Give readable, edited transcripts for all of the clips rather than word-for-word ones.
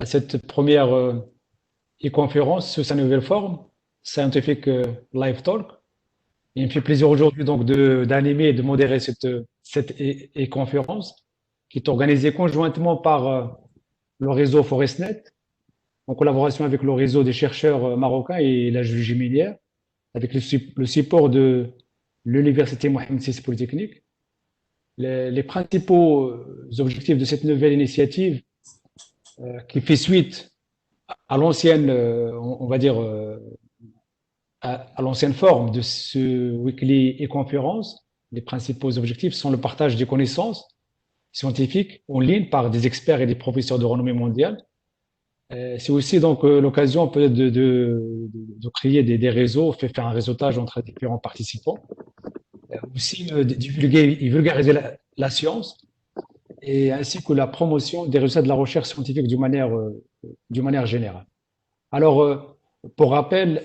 à cette première e-conférence sous sa nouvelle forme, Scientific Live Talk. Il me fait plaisir aujourd'hui donc d'animer et de modérer cette e-conférence qui est organisée conjointement par le réseau ForestNet, en collaboration avec le réseau des chercheurs marocains et la géologie minière, avec le support de l'Université Mohamed VI Polytechnique. Les principaux objectifs de cette nouvelle initiative qui fait suite à l'ancienne, on va dire, à l'ancienne forme de ce weekly et conférence, les principaux objectifs sont le partage des connaissances scientifiques en ligne par des experts et des professeurs de renommée mondiale. C'est aussi donc l'occasion peut-être de créer des réseaux, faire un réseautage entre différents participants. Aussi de divulguer et vulgariser la science et ainsi que la promotion des résultats de la recherche scientifique d'une manière générale. Alors, pour rappel,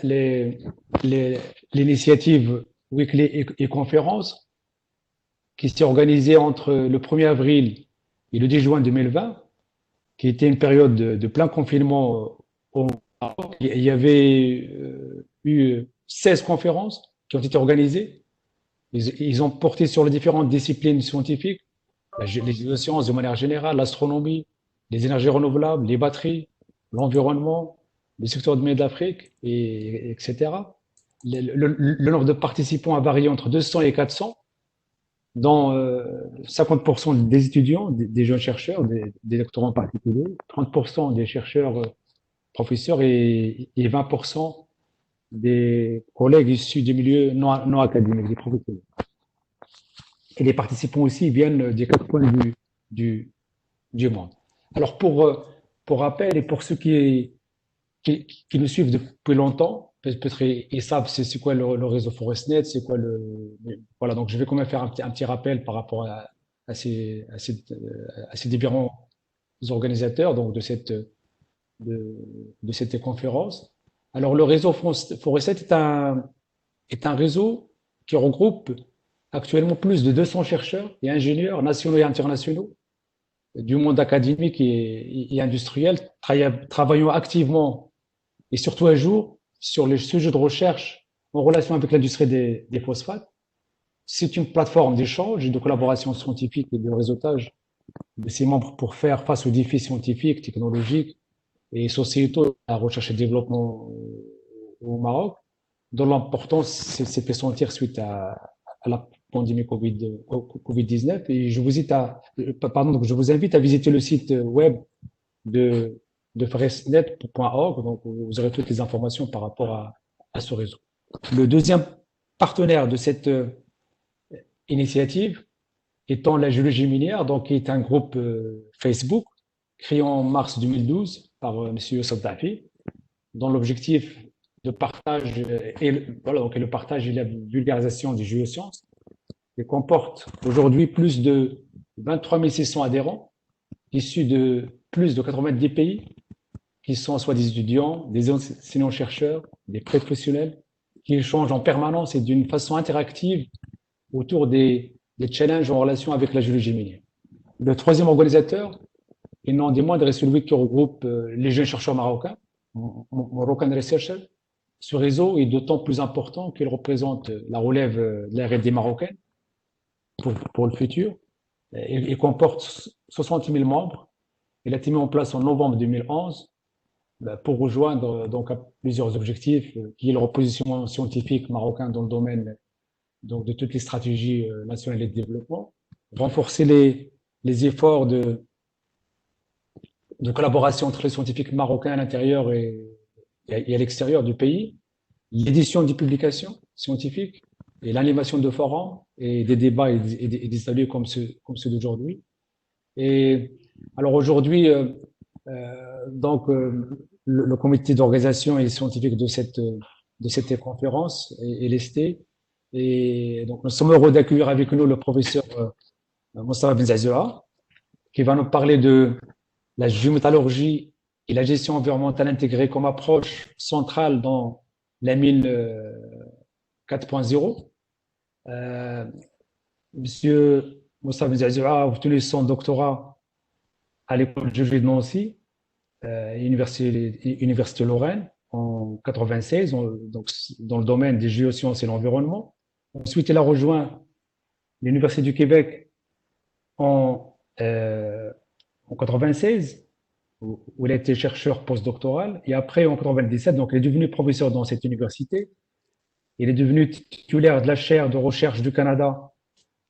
l'initiative Weekly et conférence qui s'est organisée entre le 1er avril et le 10 juin 2020, qui était une période de plein confinement au Maroc. Il y avait eu 16 conférences qui ont été organisées. Ils ont porté sur les différentes disciplines scientifiques, les sciences de manière générale, l'astronomie, les énergies renouvelables, les batteries, l'environnement, le secteur de mer d'Afrique, etc. Le nombre de participants a varié entre 200 et 400, dont 50% des étudiants, des jeunes chercheurs, des doctorants particuliers, 30% des chercheurs professeurs et 20% des collègues issus du milieu non académique, des professionnels. Et les participants aussi viennent des quatre coins du, du monde. Alors pour rappel et pour ceux qui nous suivent depuis longtemps, peut-être ils savent c'est quoi le réseau ForestNet, c'est quoi voilà, donc je vais quand même faire un petit rappel par rapport à ces différents organisateurs donc de cette conférence. Alors le réseau ForestNet est un réseau qui regroupe actuellement plus de 200 chercheurs et ingénieurs nationaux et internationaux du monde académique et industriel, travaillant activement et surtout à jour sur les sujets de recherche en relation avec l'industrie des phosphates. C'est une plateforme d'échange et de collaboration scientifique et de réseautage de ses membres pour faire face aux défis scientifiques, technologiques et sociétaux à la recherche et développement au Maroc, dont l'importance s'est fait sentir suite à la pandémie Covid-19. Et je vous invite à visiter le site web de, de forestnet.org. Donc, vous aurez toutes les informations par rapport à ce réseau. Le deuxième partenaire de cette initiative étant la géologie minière, donc qui est un groupe Facebook créé en mars 2012 par Monsieur Youssef Dafi, dont l'objectif de partage voilà, donc le partage et la vulgarisation des géosciences, et comporte aujourd'hui plus de 23 600 adhérents issus de plus de 90 pays, qui sont soit des étudiants, des enseignants-chercheurs, des professionnels, qui échangent en permanence et d'une façon interactive autour des challenges en relation avec la géologie minière. Le troisième organisateur, et non des moindres, est celui qui regroupe les jeunes chercheurs marocains, Moroccan Researchers. Ce réseau est d'autant plus important qu'il représente la relève de la R&D marocaine pour le futur. Il comporte 60 000 membres. Il a été mis en place en novembre 2011 pour rejoindre donc à plusieurs objectifs, qui est le repositionnement scientifique marocain dans le domaine donc de toutes les stratégies nationales de développement, renforcer les efforts de collaboration entre les scientifiques marocains à l'intérieur et à l'extérieur du pays, l'édition des publications scientifiques et l'animation de forums et des débats et des ateliers comme ceux d'aujourd'hui. Et alors aujourd'hui, donc le comité d'organisation et scientifique de cette conférence est lesté. Et donc nous sommes heureux d'accueillir avec nous le professeur Mostafa Benzazoua, qui va nous parler de la géométallurgie et la gestion environnementale intégrée comme approche centrale dans la mine 4.0. Monsieur Moussa Benzazoua a obtenu son doctorat à l'école de géologie de Nancy, Université Lorraine en 96, donc dans le domaine des géosciences et l'environnement. Ensuite, elle a rejoint l'Université du Québec en, euh, en 96, où elle a été chercheur postdoctoral. Et après, en 97, donc elle est devenue professeure dans cette université. Elle est devenue titulaire de la chaire de recherche du Canada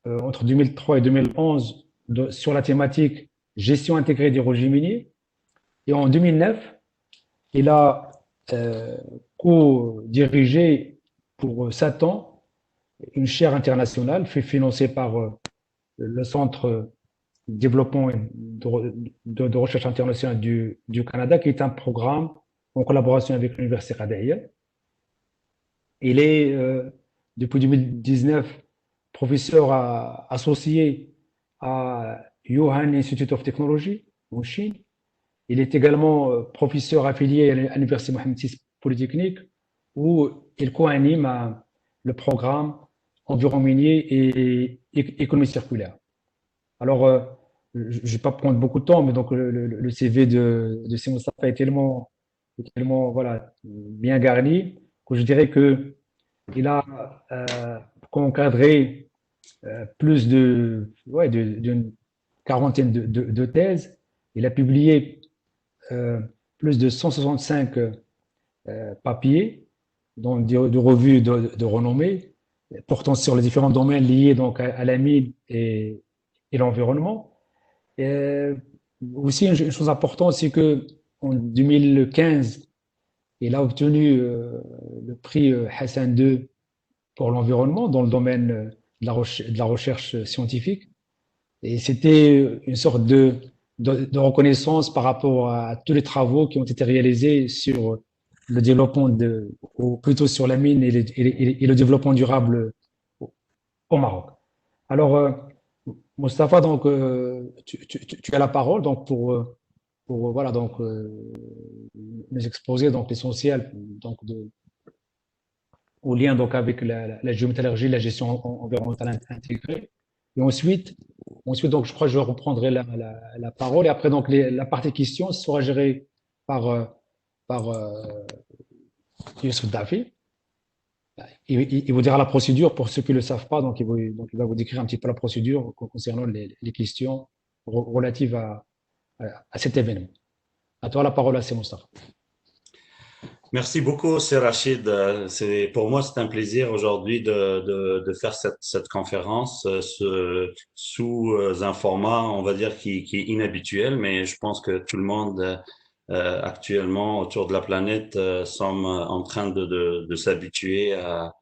entre 2003 et 2011 sur la thématique gestion intégrée des rejets miniers. Et en 2009, il a euh, co-dirigé pour 7 ans une chaire internationale financée par le Centre de développement et de recherche internationale du Canada, qui est un programme en collaboration avec l'Université Radahia. Il est, depuis 2019, professeur associé à Yuhan Institute of Technology en Chine. Il est également professeur affilié à l'Université Mohamed VI Polytechnique, où il co-anime le programme environnement minier et économie circulaire. Alors, je ne vais pas prendre beaucoup de temps, mais donc le CV de Simon Safa est tellement voilà, bien garni que je dirais que il a encadré plus d'une quarantaine de thèses. Il a publié plus de 165 papiers dans des revues de renommée portant sur les différents domaines liés donc à la mine et l'environnement. Et aussi, une chose importante, c'est que en 2015, il a obtenu le prix Hassan II pour l'environnement dans le domaine de la recherche scientifique. Et c'était une sorte de reconnaissance par rapport à tous les travaux qui ont été réalisés sur le développement ou plutôt sur la mine et le développement durable au Maroc. Alors, Moustapha, donc, tu as la parole donc voilà donc nous exposer donc l'essentiel donc au lien donc avec la géométallurgie, la gestion environnementale intégrée. Et ensuite donc je crois que je reprendrai la parole et après donc la partie questions sera gérée par par Youssef Dafi. Il vous dira la procédure pour ceux qui ne le savent pas, donc il va vous décrire un petit peu la procédure concernant les questions relatives à cet événement. À toi la parole, c'est Moustapha. Merci beaucoup, c'est Rachid. Pour moi, c'est un plaisir aujourd'hui de faire cette conférence sous un format, on va dire, qui est inhabituel, mais je pense que tout le monde actuellement autour de la planète sommes en train de s'habituer à,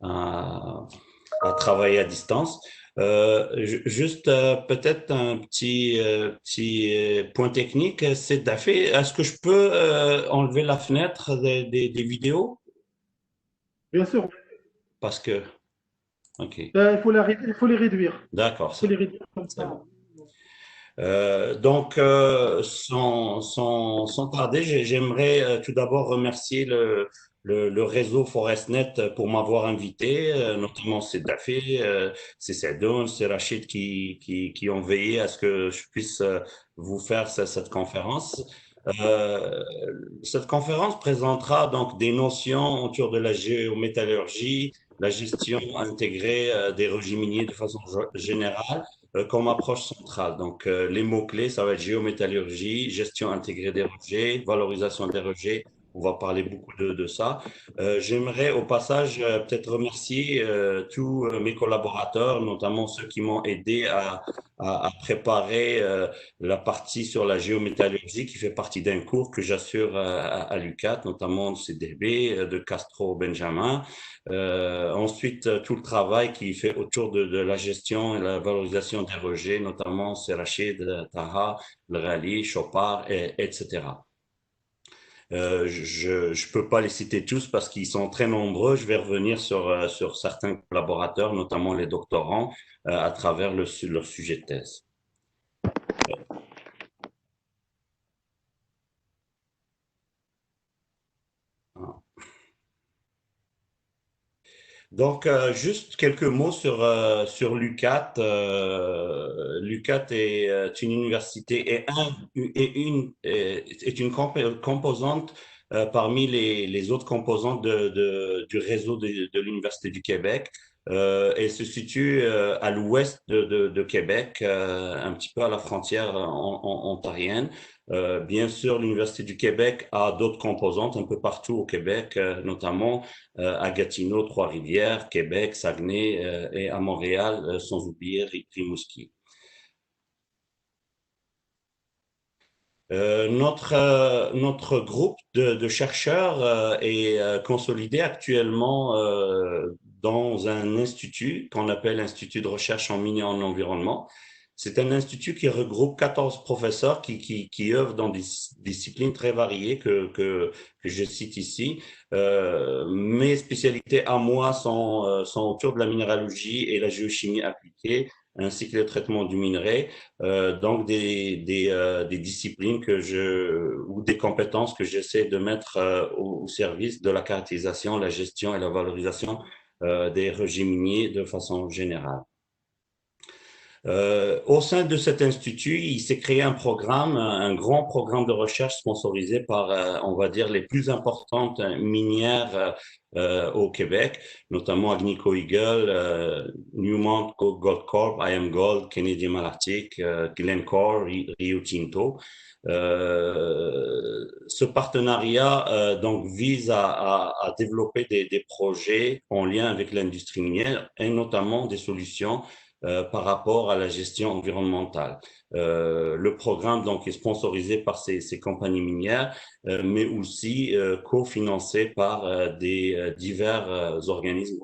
à travailler à distance. Juste peut-être un petit point technique, c'est Dafé. Est-ce que je peux enlever la fenêtre des vidéos? Bien sûr, Parce que, ok, il faut les réduire. d'accord, Il faut les réduire comme c'est ça. bon. Donc, sans tarder, j'aimerais tout d'abord remercier le réseau ForestNet pour m'avoir invité, notamment c'est Dafé, c'est Sadoun, c'est Rachid qui ont veillé à ce que je puisse vous faire cette conférence. Euh, Cette conférence présentera donc des notions autour de la géométallurgie, la gestion intégrée des régimes miniers de façon générale comme approche centrale. Donc, les mots-clés, ça va être géométallurgie, gestion intégrée des rejets, valorisation des rejets. On va parler beaucoup de ça. J'aimerais au passage peut-être remercier tous mes collaborateurs, notamment ceux qui m'ont aidé à préparer la partie sur la géométallurgie qui fait partie d'un cours que j'assure à l'UQAT, notamment de CDB, de Castro Benjamin. Ensuite, tout le travail qui fait autour de la gestion et la valorisation des rejets, notamment Serachid, Taha, Le Ghali, Chopard, etc. Je peux pas les citer tous parce qu'ils sont très nombreux. Je vais revenir sur certains collaborateurs, notamment les doctorants, à travers leur sujet de thèse. Donc, juste quelques mots sur l'UCAT. L'UCAT est une université est une composante parmi les autres composantes du réseau de l'Université du Québec. Elle se situe à l'ouest de Québec, un petit peu à la frontière ontarienne. Bien sûr, l'Université du Québec a d'autres composantes un peu partout au Québec, notamment à Gatineau, Trois-Rivières, Québec, Saguenay et à Montréal, sans oublier Rimouski. Notre groupe de chercheurs est consolidé actuellement dans un institut qu'on appelle Institut de recherche en mines et en environnement. C'est un institut qui regroupe 14 professeurs qui œuvrent dans des disciplines très variées que je cite ici. Mes spécialités à moi sont autour de la minéralogie et la géochimie appliquée, ainsi que le traitement du minerai. Donc des disciplines ou des compétences que j'essaie de mettre au service de la caractérisation, la gestion et la valorisation des régimes miniers de façon générale. Au sein de cet institut, il s'est créé un programme, un grand programme de recherche sponsorisé par, on va dire, les plus importantes minières au Québec, notamment Agnico Eagle, Newmont Gold Corp, IAMGOLD, Canadian Malartic, Glencore, Rio Tinto. Ce partenariat donc vise à développer des projets en lien avec l'industrie minière et notamment des solutions par rapport à la gestion environnementale. Le programme donc est sponsorisé par ces compagnies minières, mais aussi cofinancé par des divers organismes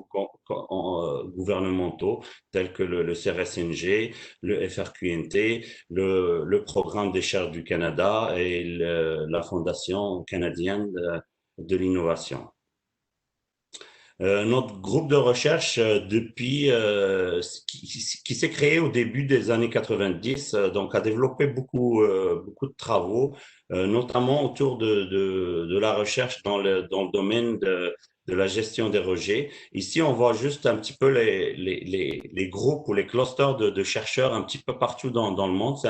gouvernementaux tels que le CRSNG, le FRQNT, le programme des chaires du Canada et la Fondation canadienne de l'innovation. Notre groupe de recherche qui s'est créé au début des années 90, donc a développé beaucoup de travaux, notamment autour de la recherche dans le domaine de la gestion des rejets. Ici, on voit juste un petit peu les groupes ou les clusters de chercheurs un petit peu partout dans le monde. C'est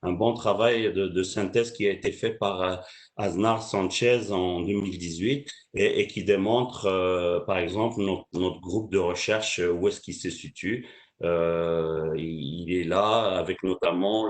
un bon travail de synthèse qui a été fait par Aznar Sanchez en 2018 et qui démontre, par exemple, notre groupe de recherche, où est-ce qu'il se situe. Il est là avec notamment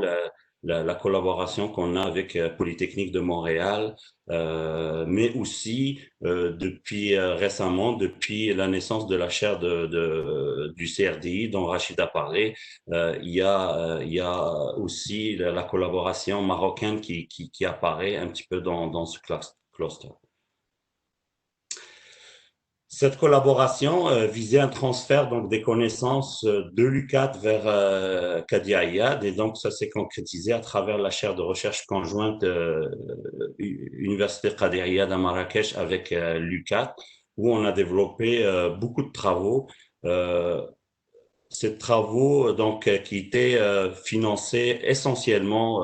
la collaboration qu'on a avec Polytechnique de Montréal, mais aussi depuis récemment, depuis la naissance de la chaire du CRDI dont Rachid a parlé, il y a aussi la collaboration marocaine qui apparaît un petit peu dans ce cluster. Cette collaboration visait un transfert donc des connaissances de l'UQAT vers Qadia Ayad, et donc ça s'est concrétisé à travers la chaire de recherche conjointe Université Qadia Ayad à Marrakech avec l'UQAT, où on a développé beaucoup de travaux. Ces travaux donc qui étaient financés essentiellement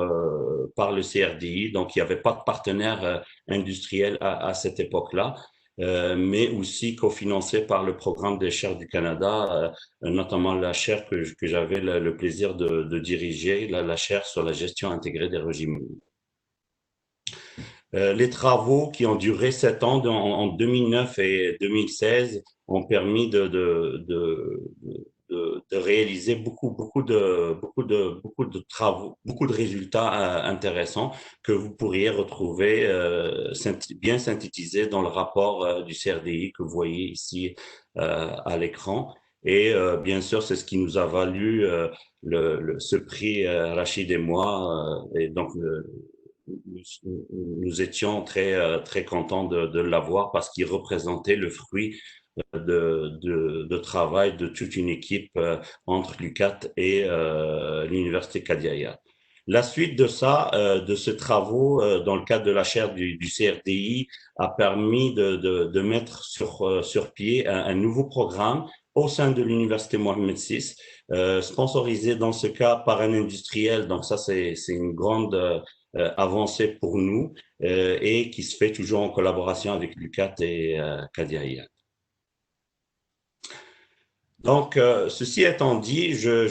par le CRDI, donc il n'y avait pas de partenaire industriel à cette époque-là, mais aussi cofinancés par le programme des chaires du Canada, notamment la chaire que j'avais le plaisir de diriger, la chaire sur la gestion intégrée des régimes. Les travaux qui ont duré 7 ans en 2009 et 2016 ont permis de réaliser beaucoup de travaux, beaucoup de résultats intéressants que vous pourriez retrouver bien synthétisés dans le rapport du CRDI que vous voyez ici à l'écran. Et bien sûr, c'est ce qui nous a valu ce prix Rachid et moi. Et donc, nous étions très contents de l'avoir parce qu'il représentait le fruit de travail de toute une équipe entre l'UQAT et l'Université Qadia Ayad. La suite de ça, de ces travaux, dans le cadre de la chaire du CRDI, a permis de mettre sur pied un nouveau programme au sein de l'Université Mohamed VI, sponsorisé dans ce cas par un industriel. Donc ça, c'est une grande avancée pour nous et qui se fait toujours en collaboration avec l'UQAT et Qadia Ayad. Donc, ceci étant dit, je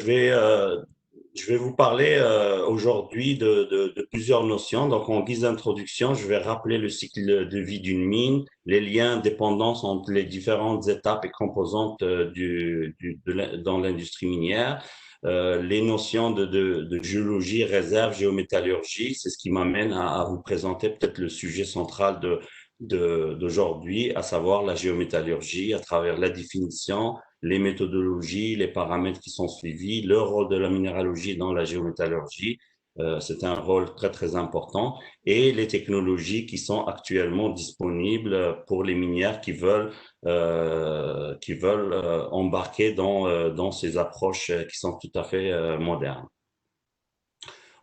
vais vous parler aujourd'hui de plusieurs notions. Donc, en guise d'introduction, je vais rappeler le cycle de vie d'une mine, les liens, dépendances entre les différentes étapes et composantes dans l'industrie minière, les notions de géologie, réserve, géométallurgie. C'est ce qui m'amène à vous présenter peut-être le sujet central d'aujourd'hui, à savoir la géométallurgie à travers la définition, les méthodologies, les paramètres qui sont suivis, le rôle de la minéralogie dans la géométallurgie. C'est un rôle très, très important et les technologies qui sont actuellement disponibles pour les minières qui veulent embarquer dans ces approches qui sont tout à fait modernes.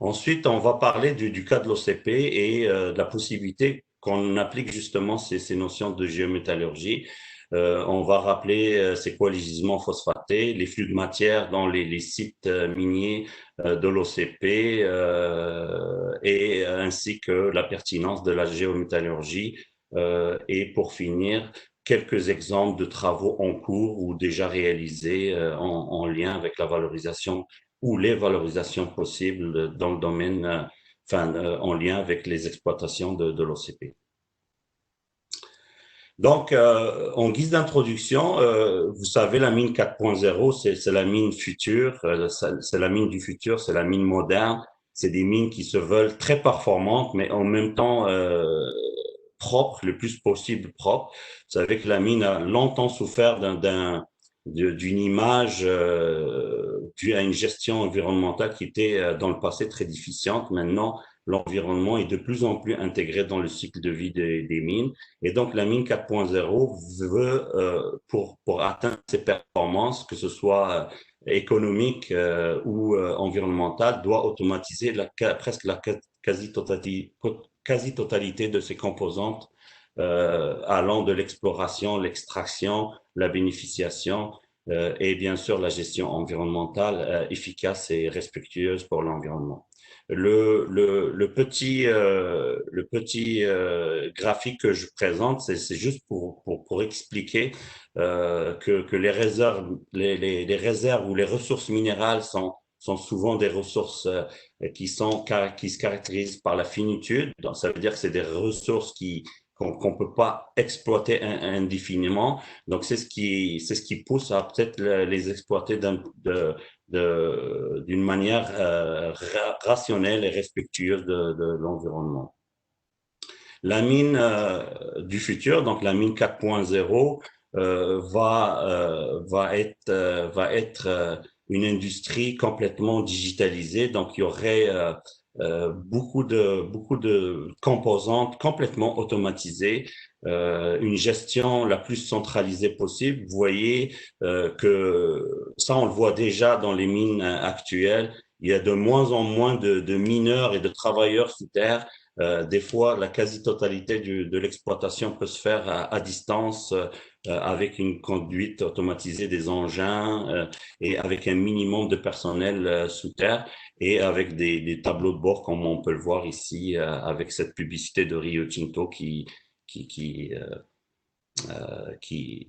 Ensuite, on va parler du cas de l'OCP et de la possibilité qu'on applique justement ces notions de géométallurgie. On va rappeler c'est quoi les gisements phosphatés, les flux de matière dans les sites miniers de l'OCP et ainsi que la pertinence de la géométallurgie. Et pour finir, quelques exemples de travaux en cours ou déjà réalisés en lien avec la valorisation ou les valorisations possibles dans le domaine, en lien avec les exploitations de l'OCP. Donc, en guise d'introduction, vous savez, la mine 4.0, c'est la mine future, c'est la mine du futur, c'est la mine moderne. C'est des mines qui se veulent très performantes, mais en même temps propres, le plus possible propres. Vous savez que la mine a longtemps souffert d'une image due à une gestion environnementale qui était dans le passé très déficiente. Maintenant, l'environnement est de plus en plus intégré dans le cycle de vie des mines. Et donc, la mine 4.0 veut, pour atteindre ses performances, que ce soit économique ou environnementale, doit automatiser presque la quasi-totalité de ses composantes allant de l'exploration, l'extraction, la bénéficiation et bien sûr la gestion environnementale efficace et respectueuse pour l'environnement. Le petit graphique que je présente, c'est juste pour expliquer que les réserves ou les ressources minérales sont souvent des ressources qui se caractérisent par la finitude. Donc, ça veut dire que c'est des ressources qu'on peut pas exploiter indéfiniment. Donc, c'est ce qui pousse à peut-être les exploiter d'une manière rationnelle et respectueuse de l'environnement. La mine du futur, donc la mine 4.0, va être une industrie complètement digitalisée. Donc, il y aurait beaucoup de composantes complètement automatisées, une gestion la plus centralisée possible. Vous voyez que ça, on le voit déjà dans les mines actuelles. Il y a de moins en moins de mineurs et de travailleurs sous terre. Des fois, la quasi-totalité de l'exploitation peut se faire à distance avec une conduite automatisée des engins et avec un minimum de personnel sous terre et avec des tableaux de bord comme on peut le voir ici avec cette publicité de Rio Tinto qui, qui, euh, qui,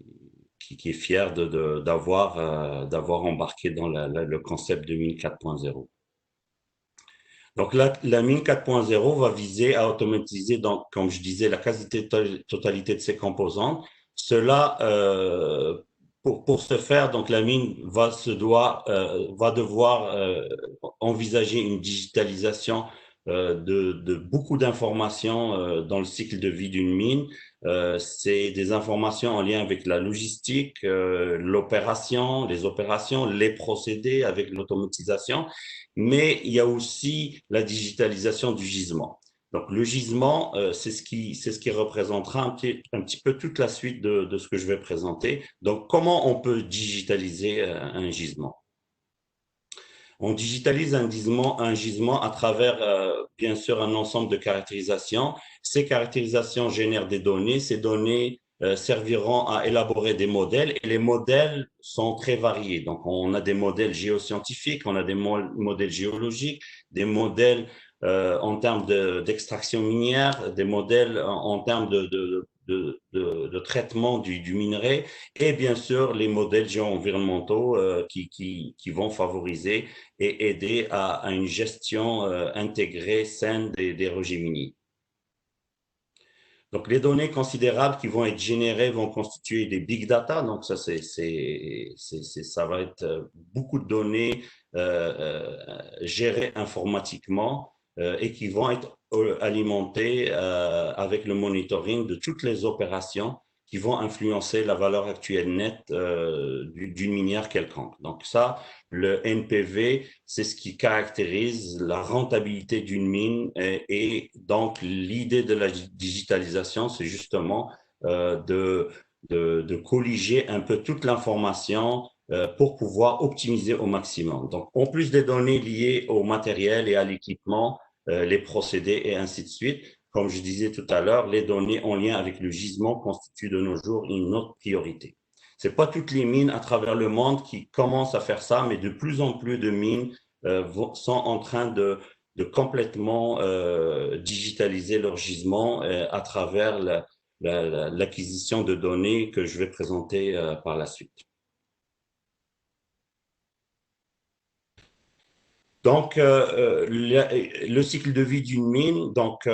qui est fier d'avoir embarqué dans le concept de mine 4.0. Donc, la mine 4.0 va viser à automatiser, donc, comme je disais, la quasi-totalité de ses composantes. Cela, pour ce faire, donc, la mine va devoir envisager une digitalisation de beaucoup d'informations dans le cycle de vie d'une mine. C'est des informations en lien avec la logistique, les opérations, les procédés avec l'automatisation, mais il y a aussi la digitalisation du gisement. Donc, le gisement, c'est ce qui représentera un petit peu toute la suite de ce que je vais présenter. Donc, comment on peut digitaliser un gisement? On digitalise un gisement à travers, bien sûr, un ensemble de caractérisations. Ces caractérisations génèrent des données. Ces données serviront à élaborer des modèles et les modèles sont très variés. Donc, on a des modèles géoscientifiques, on a des modèles géologiques, des modèles en termes d'extraction minière, des modèles en termes de traitement du minerai et bien sûr les modèles géo-environnementaux qui vont favoriser et aider à une gestion intégrée, saine des rejets miniers. Donc, les données considérables qui vont être générées vont constituer des big data. Donc, ça, ça va être beaucoup de données gérées informatiquement et qui vont être alimentées avec le monitoring de toutes les opérations qui vont influencer la valeur actuelle nette d'une minière quelconque. Donc, ça, le NPV, c'est ce qui caractérise la rentabilité d'une mine et donc l'idée de la digitalisation, c'est justement de colliger un peu toute l'information pour pouvoir optimiser au maximum. Donc, en plus des données liées au matériel et à l'équipement, les procédés et ainsi de suite, comme je disais tout à l'heure, les données en lien avec le gisement constituent de nos jours une autre priorité. C'est pas toutes les mines à travers le monde qui commencent à faire ça, mais de plus en plus de mines sont en train de complètement digitaliser leur gisement à travers l'acquisition de données que je vais présenter par la suite. Donc, le cycle de vie d'une mine, donc,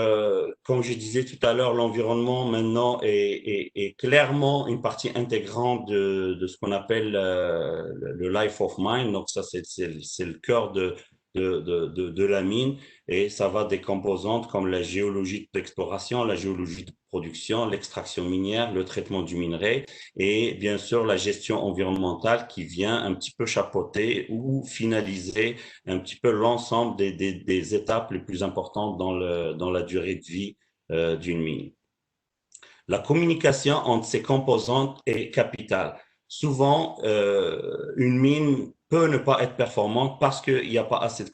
comme je disais tout à l'heure, l'environnement maintenant est clairement une partie intégrante de ce qu'on appelle le life of mine. Donc, ça, c'est le cœur de la mine et ça va des composantes comme la géologie d'exploration, la géologie de production, l'extraction minière, le traitement du minerai et bien sûr la gestion environnementale qui vient un petit peu chapeauter ou finaliser un petit peu l'ensemble des étapes les plus importantes dans la durée de vie d'une mine. La communication entre ces composantes est capitale. Souvent, une mine peut ne pas être performante parce qu'il n'y a pas assez de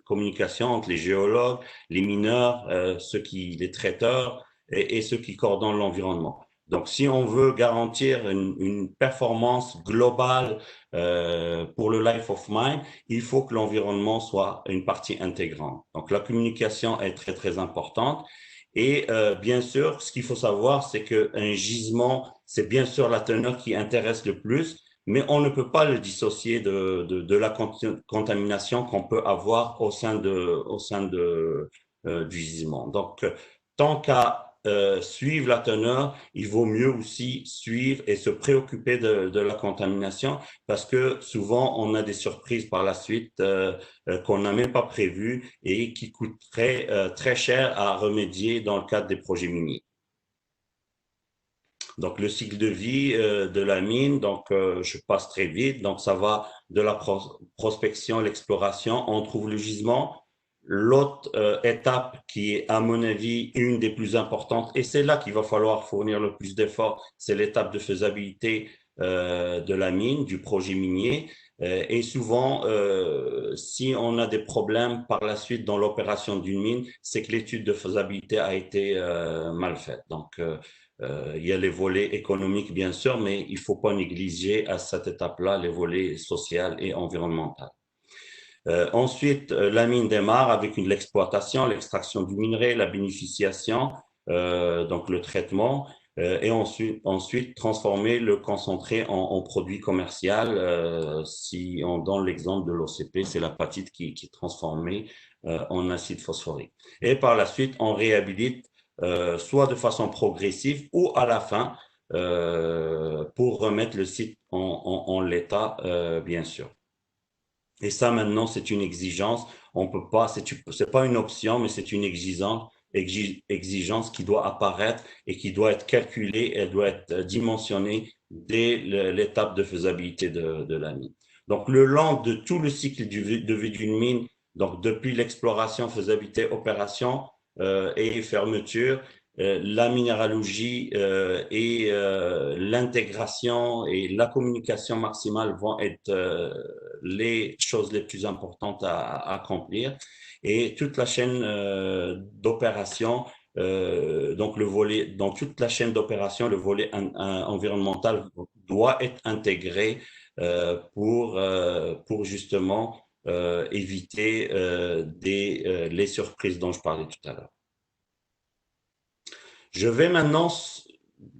communication entre les géologues, les mineurs, les traiteurs et ceux qui coordonnent l'environnement. Donc, si on veut garantir une performance globale pour le life of mine, il faut que l'environnement soit une partie intégrante. Donc, la communication est très, très importante. Et bien sûr, ce qu'il faut savoir, c'est qu'un gisement, c'est bien sûr la teneur qui intéresse le plus, mais on ne peut pas le dissocier de la contamination qu'on peut avoir au sein du gisement. Donc, tant qu'à suivre la teneur, il vaut mieux aussi suivre et se préoccuper de la contamination parce que souvent, on a des surprises par la suite qu'on n'a même pas prévues et qui coûteraient très cher à remédier dans le cadre des projets miniers. Donc, le cycle de vie de la mine, donc je passe très vite. Donc, ça va de la prospection, l'exploration, on trouve le gisement. L'autre étape qui est, à mon avis, une des plus importantes, et c'est là qu'il va falloir fournir le plus d'efforts, c'est l'étape de faisabilité de la mine, du projet minier. Et souvent, si on a des problèmes par la suite dans l'opération d'une mine, c'est que l'étude de faisabilité a été mal faite. Donc, il y a les volets économiques, bien sûr, mais il ne faut pas négliger à cette étape-là les volets social et environnemental. Ensuite, la mine démarre avec l'exploitation, l'extraction du minerai, la bénéficiation, donc le traitement, et ensuite transformer le concentré en produit commercial. Si on donne l'exemple de l'OCP, c'est l'apatite qui est transformée en acide phosphorique. Et par la suite, on réhabilite soit de façon progressive ou à la fin pour remettre le site en l'état, bien sûr. Et ça, maintenant, c'est une exigence. On peut pas, c'est pas une option, mais c'est une exigence qui doit apparaître et qui doit être calculée, elle doit être dimensionnée dès l'étape de faisabilité de la mine. Donc, le long de tout le cycle de vie d'une mine, donc depuis l'exploration, faisabilité, opération et fermeture, la minéralogie et l'intégration et la communication maximale vont être les choses les plus importantes à accomplir. Et toute la chaîne d'opération, donc dans toute la chaîne d'opération, le volet environnemental doit être intégré pour justement éviter les surprises dont je parlais tout à l'heure. Je vais maintenant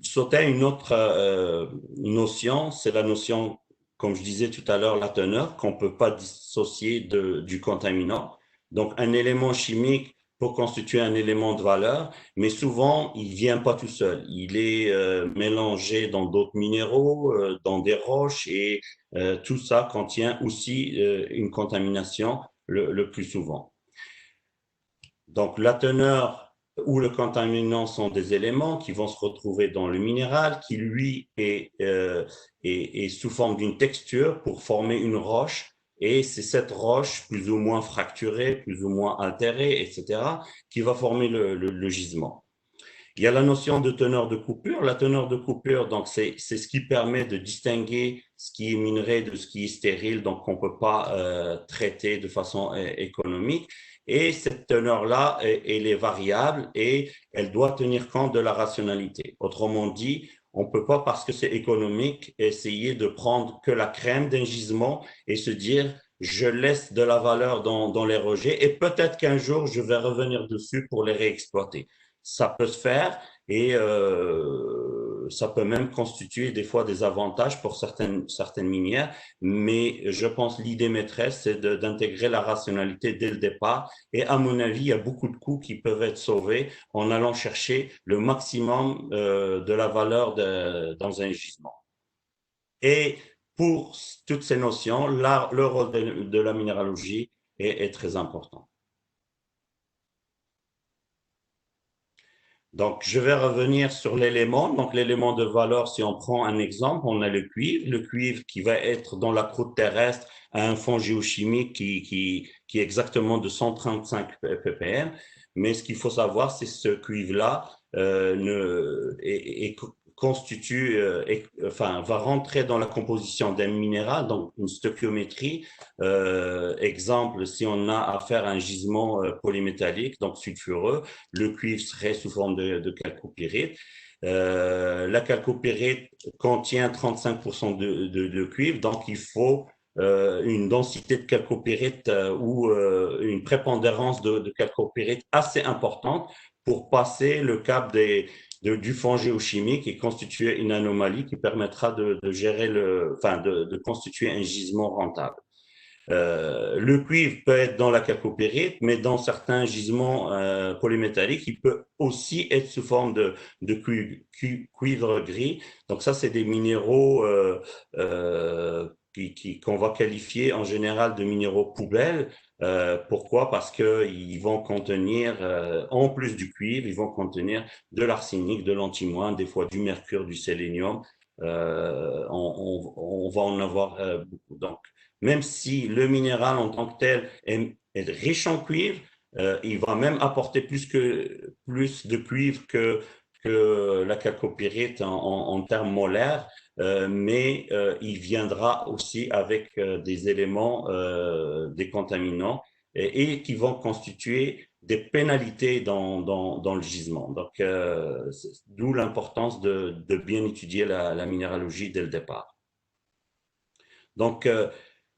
sauter à une autre notion, c'est la notion, comme je disais tout à l'heure, la teneur, qu'on ne peut pas dissocier du contaminant. Donc, un élément chimique peut constituer un élément de valeur, mais souvent, il vient pas tout seul. Il est mélangé dans d'autres minéraux, dans des roches, et tout ça contient aussi une contamination le plus souvent. Donc, la teneur ou le contaminant sont des éléments qui vont se retrouver dans le minéral, qui lui est sous forme d'une texture pour former une roche. Et c'est cette roche plus ou moins fracturée, plus ou moins altérée, etc., qui va former le gisement. Il y a la notion de teneur de coupure. La teneur de coupure, donc c'est ce qui permet de distinguer ce qui est minerai de ce qui est stérile, donc qu'on peut pas traiter de façon économique. Et cette teneur-là, elle est variable et elle doit tenir compte de la rationalité. Autrement dit, on peut pas, parce que c'est économique, essayer de prendre que la crème d'un gisement et se dire je laisse de la valeur dans les rejets et peut-être qu'un jour je vais revenir dessus pour les réexploiter. Ça peut se faire et ça peut même constituer des fois des avantages pour certaines minières, mais je pense l'idée maîtresse, c'est d'intégrer la rationalité dès le départ. Et à mon avis, il y a beaucoup de coûts qui peuvent être sauvés en allant chercher le maximum de la valeur dans un gisement. Et pour toutes ces notions, le rôle de la minéralogie est très important. Donc, je vais revenir sur l'élément. Donc, l'élément de valeur, si on prend un exemple, on a le cuivre. Le cuivre qui va être dans la croûte terrestre à un fond géochimique qui est exactement de 135 ppm. Mais ce qu'il faut savoir, c'est que ce cuivre-là constitue, enfin, va rentrer dans la composition d'un minéral, donc une stoichiométrie. Exemple, si on a affaire à un gisement polymétallique, donc sulfureux, le cuivre serait sous forme de chalcopyrite. La chalcopyrite contient 35% de cuivre, donc il faut une densité de chalcopyrite ou une prépondérance de chalcopyrite assez importante pour passer le cap du fond géochimique et constituer une anomalie qui permettra de gérer de constituer un gisement rentable. Le cuivre peut être dans la chalcopyrite, mais dans certains gisements polymétalliques, il peut aussi être sous forme de cuivre gris. Donc ça, c'est des minéraux qu'on va qualifier en général de minéraux poubelles. Pourquoi? Parce qu'ils vont contenir, en plus du cuivre, ils vont contenir de l'arsenic, de l'antimoine, des fois du mercure, du sélénium. On va en avoir beaucoup. Donc, même si le minéral en tant que tel est riche en cuivre, il va même apporter plus de cuivre que la chalcopyrite en termes molaires, mais il viendra aussi avec des éléments, des contaminants, et qui vont constituer des pénalités dans le gisement. Donc, d'où l'importance de bien étudier la minéralogie dès le départ. Donc,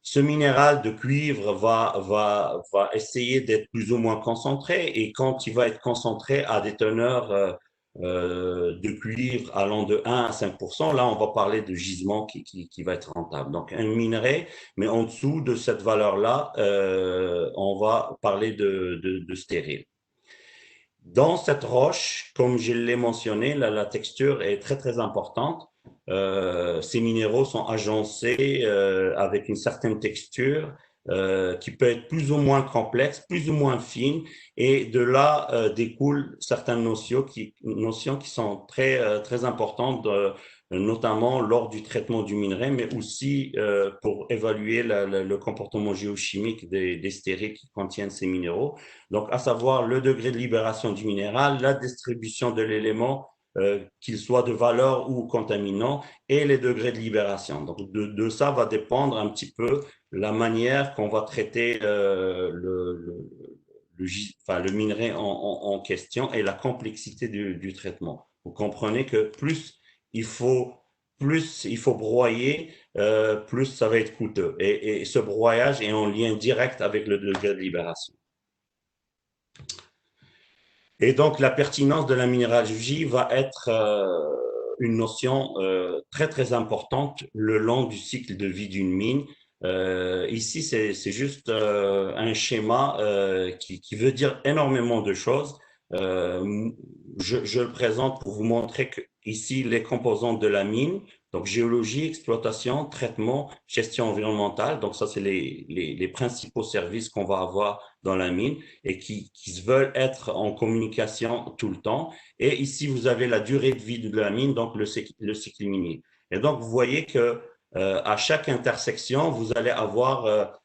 ce minéral de cuivre va essayer d'être plus ou moins concentré, et quand il va être concentré à des teneurs de cuivre allant de 1 à 5%, là, on va parler de gisement qui va être rentable. Donc, un minerai, mais en dessous de cette valeur-là, on va parler de stérile. Dans cette roche, comme je l'ai mentionné, la texture est très, très importante. Ces minéraux sont agencés avec une certaine texture qui peut être plus ou moins complexe, plus ou moins fine, et de là découlent certaines notions qui sont très, très importantes, notamment lors du traitement du minerai, mais aussi pour évaluer le comportement géochimique des stériles qui contiennent ces minéraux. Donc, à savoir le degré de libération du minéral, la distribution de l'élément, qu'il soit de valeur ou contaminant, et les degrés de libération. Donc, de ça va dépendre un petit peu la manière qu'on va traiter le minerai en question, et la complexité du traitement. Vous comprenez que plus il faut broyer, plus ça va être coûteux. Et ce broyage est en lien direct avec le degré de libération. Et donc, la pertinence de la minéralogie va être une notion très très importante le long du cycle de vie d'une mine. Ici, c'est juste un schéma qui veut dire énormément de choses. Euh, je le présente pour vous montrer que ici les composantes de la mine, donc géologie, exploitation, traitement, gestion environnementale. Donc ça, c'est les principaux services qu'on va avoir dans la mine et qui se veulent être en communication tout le temps. Et ici, vous avez la durée de vie de la mine, donc le cycle minier. Et donc, vous voyez que à chaque intersection, vous allez avoir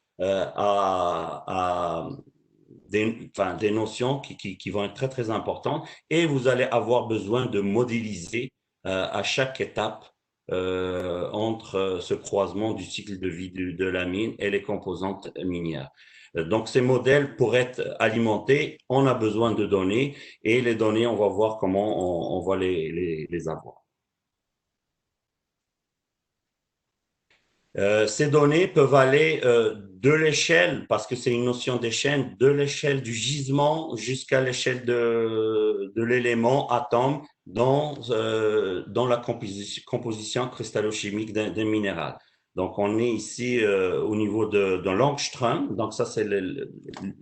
des notions qui vont être très, très importantes et vous allez avoir besoin de modéliser à chaque étape entre ce croisement du cycle de vie de la mine et les composantes minières. Donc, ces modèles, pour être alimentés, on a besoin de données et les données, on va voir comment on va les avoir. Ces données peuvent aller de l'échelle, parce que c'est une notion d'échelle, de l'échelle du gisement jusqu'à l'échelle de l'élément atome dans la composition cristallochimique d'un minéral. Donc, on est ici au niveau de l'angstrom. Donc, ça, c'est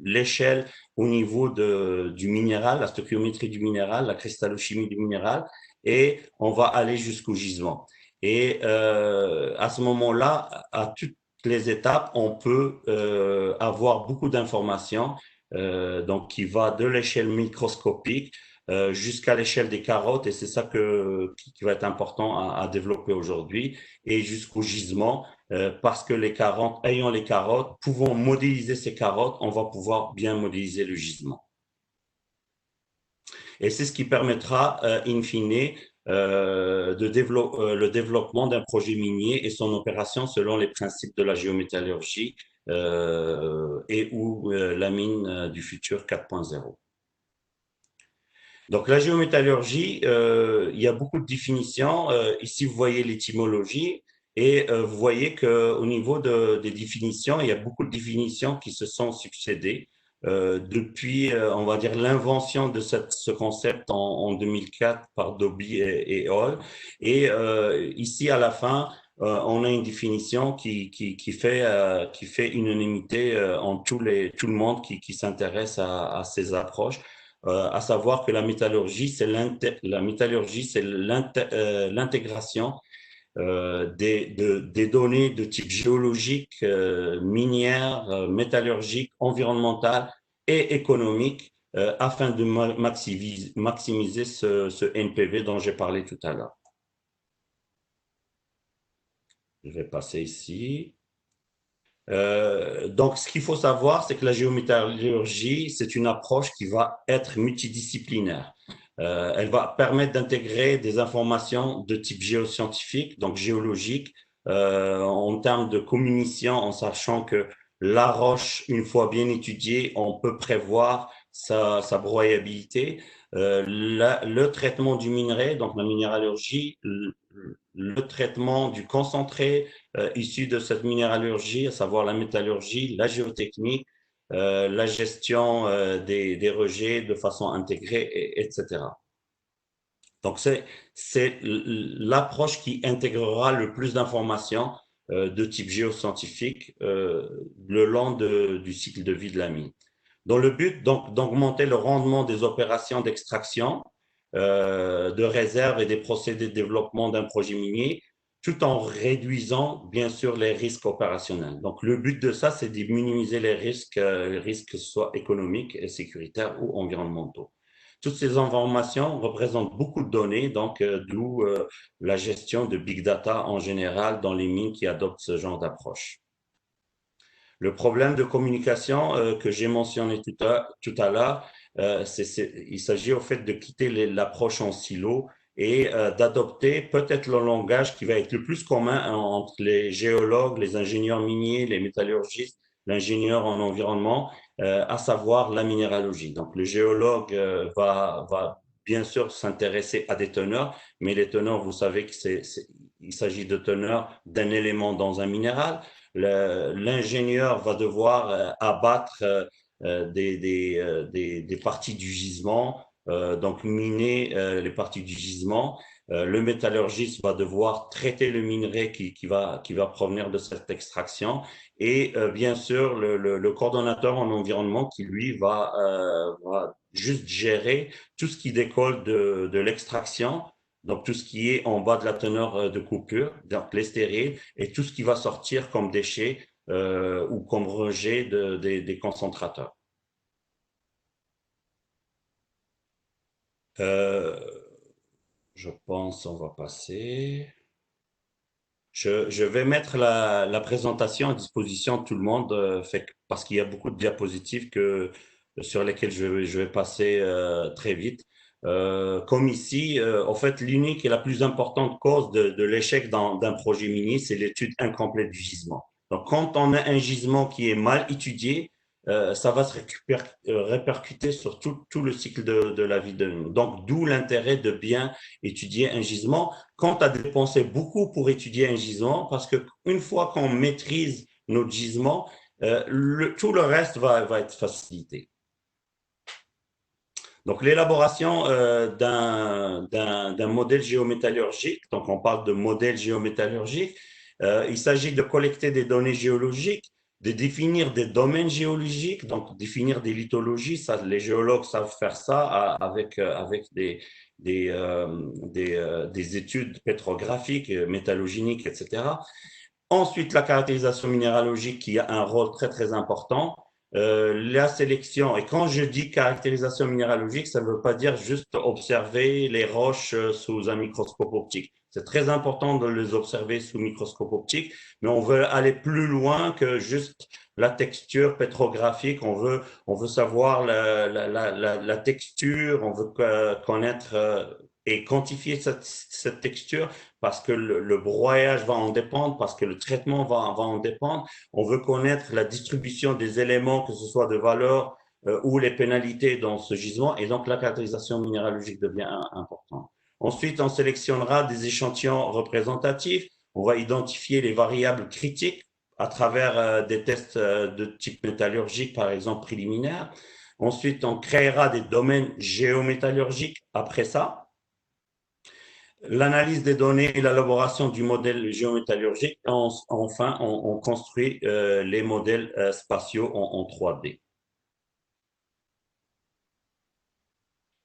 l'échelle au niveau du minéral, la stoichiométrie du minéral, la cristallochimie du minéral, et on va aller jusqu'au gisement. Et à ce moment-là, à toutes les étapes, on peut avoir beaucoup d'informations, donc qui va de l'échelle microscopique jusqu'à l'échelle des carottes, et c'est ça qui va être important à développer aujourd'hui, et jusqu'au gisement, parce que les carottes, ayant les carottes, pouvant modéliser ces carottes, on va pouvoir bien modéliser le gisement. Et c'est ce qui permettra, in fine, le développement d'un projet minier et son opération selon les principes de la géométallurgie et ou la mine du futur 4.0. Donc la géométallurgie, il y a beaucoup de définitions. Ici, vous voyez l'étymologie et vous voyez qu'au niveau des définitions, il y a beaucoup de définitions qui se sont succédées depuis, on va dire, l'invention de ce concept en 2004 par Dobby et Hall. Et ici, à la fin, on a une définition qui fait unanimité en tout le monde qui s'intéresse à ces approches. À savoir que la métallurgie, c'est l'intégration des données de type géologique, minière, métallurgique, environnemental et économique afin de maximiser ce NPV dont j'ai parlé tout à l'heure. Je vais passer ici. Donc, ce qu'il faut savoir, c'est que la géométallurgie, c'est une approche qui va être multidisciplinaire. Elle va permettre d'intégrer des informations de type géoscientifique, donc géologique, en termes de communication, en sachant que la roche, une fois bien étudiée, on peut prévoir sa broyabilité. Le traitement du minerai, donc la minéralogie, le traitement du concentré issu de cette minéralurgie, à savoir la métallurgie, la géotechnique, la gestion des rejets de façon intégrée, etc. Donc, c'est l'approche qui intégrera le plus d'informations de type géoscientifique le long du cycle de vie de la mine. Dans le but donc d'augmenter le rendement des opérations d'extraction, de réserve et des procédés de développement d'un projet minier, tout en réduisant bien sûr les risques opérationnels. Donc le but de ça, c'est de minimiser les risques que ce soit économiques, sécuritaires ou environnementaux. Toutes ces informations représentent beaucoup de données, donc d'où la gestion de big data en général dans les mines qui adoptent ce genre d'approche. Le problème de communication que j'ai mentionné tout à l'heure, il s'agit au fait de quitter l'approche en silo et d'adopter peut-être le langage qui va être le plus commun entre les géologues, les ingénieurs miniers, les métallurgistes, l'ingénieur en environnement, à savoir la minéralogie. Donc, le géologue va bien sûr s'intéresser à des teneurs, mais les teneurs, vous savez il s'agit de teneurs d'un élément dans un minéral. L'ingénieur va devoir abattre des parties du gisement, donc miner les parties du gisement. Le métallurgiste va devoir traiter le minerai qui va provenir de cette extraction et bien sûr le coordonnateur en environnement qui lui va juste gérer tout ce qui décolle de l'extraction, donc tout ce qui est en bas de la teneur de coupure, donc les stériles, et tout ce qui va sortir comme déchets ou comme rejet des concentrateurs. Euh, je pense on va passer. Je vais mettre la présentation à disposition de tout le monde parce qu'il y a beaucoup de diapositives sur lesquelles je vais passer très vite. Comme ici, en fait, l'unique et la plus importante cause de l'échec d'un projet minier, c'est l'étude incomplète du gisement. Donc, quand on a un gisement qui est mal étudié, ça va se répercuter sur tout le cycle de la vie de nous. Donc, d'où l'intérêt de bien étudier un gisement quand tu as dépensé beaucoup pour étudier un gisement, parce qu'une fois qu'on maîtrise notre gisement, tout le reste va être facilité. Donc, l'élaboration d'un modèle géométallurgique, donc on parle de modèle géométallurgique, il s'agit de collecter des données géologiques, de définir des domaines géologiques, donc définir des lithologies, ça, les géologues savent faire ça avec des études pétrographiques, métallogéniques, etc. Ensuite, la caractérisation minéralogique qui a un rôle très, très important. La sélection, et quand je dis caractérisation minéralogique, ça ne veut pas dire juste observer les roches sous un microscope optique. C'est très important de les observer sous microscope optique, mais on veut aller plus loin que juste la texture pétrographique. On veut savoir la texture, on veut connaître et quantifier cette texture parce que le broyage va en dépendre, parce que le traitement va en dépendre. On veut connaître la distribution des éléments, que ce soit de valeur ou les pénalités dans ce gisement, et donc la caractérisation minéralogique devient importante. Ensuite, on sélectionnera des échantillons représentatifs. On va identifier les variables critiques à travers des tests de type métallurgique, par exemple préliminaires. Ensuite, on créera des domaines géométallurgiques après ça. L'analyse des données et l'élaboration du modèle géométallurgique. Enfin, on construit les modèles spatiaux en 3D.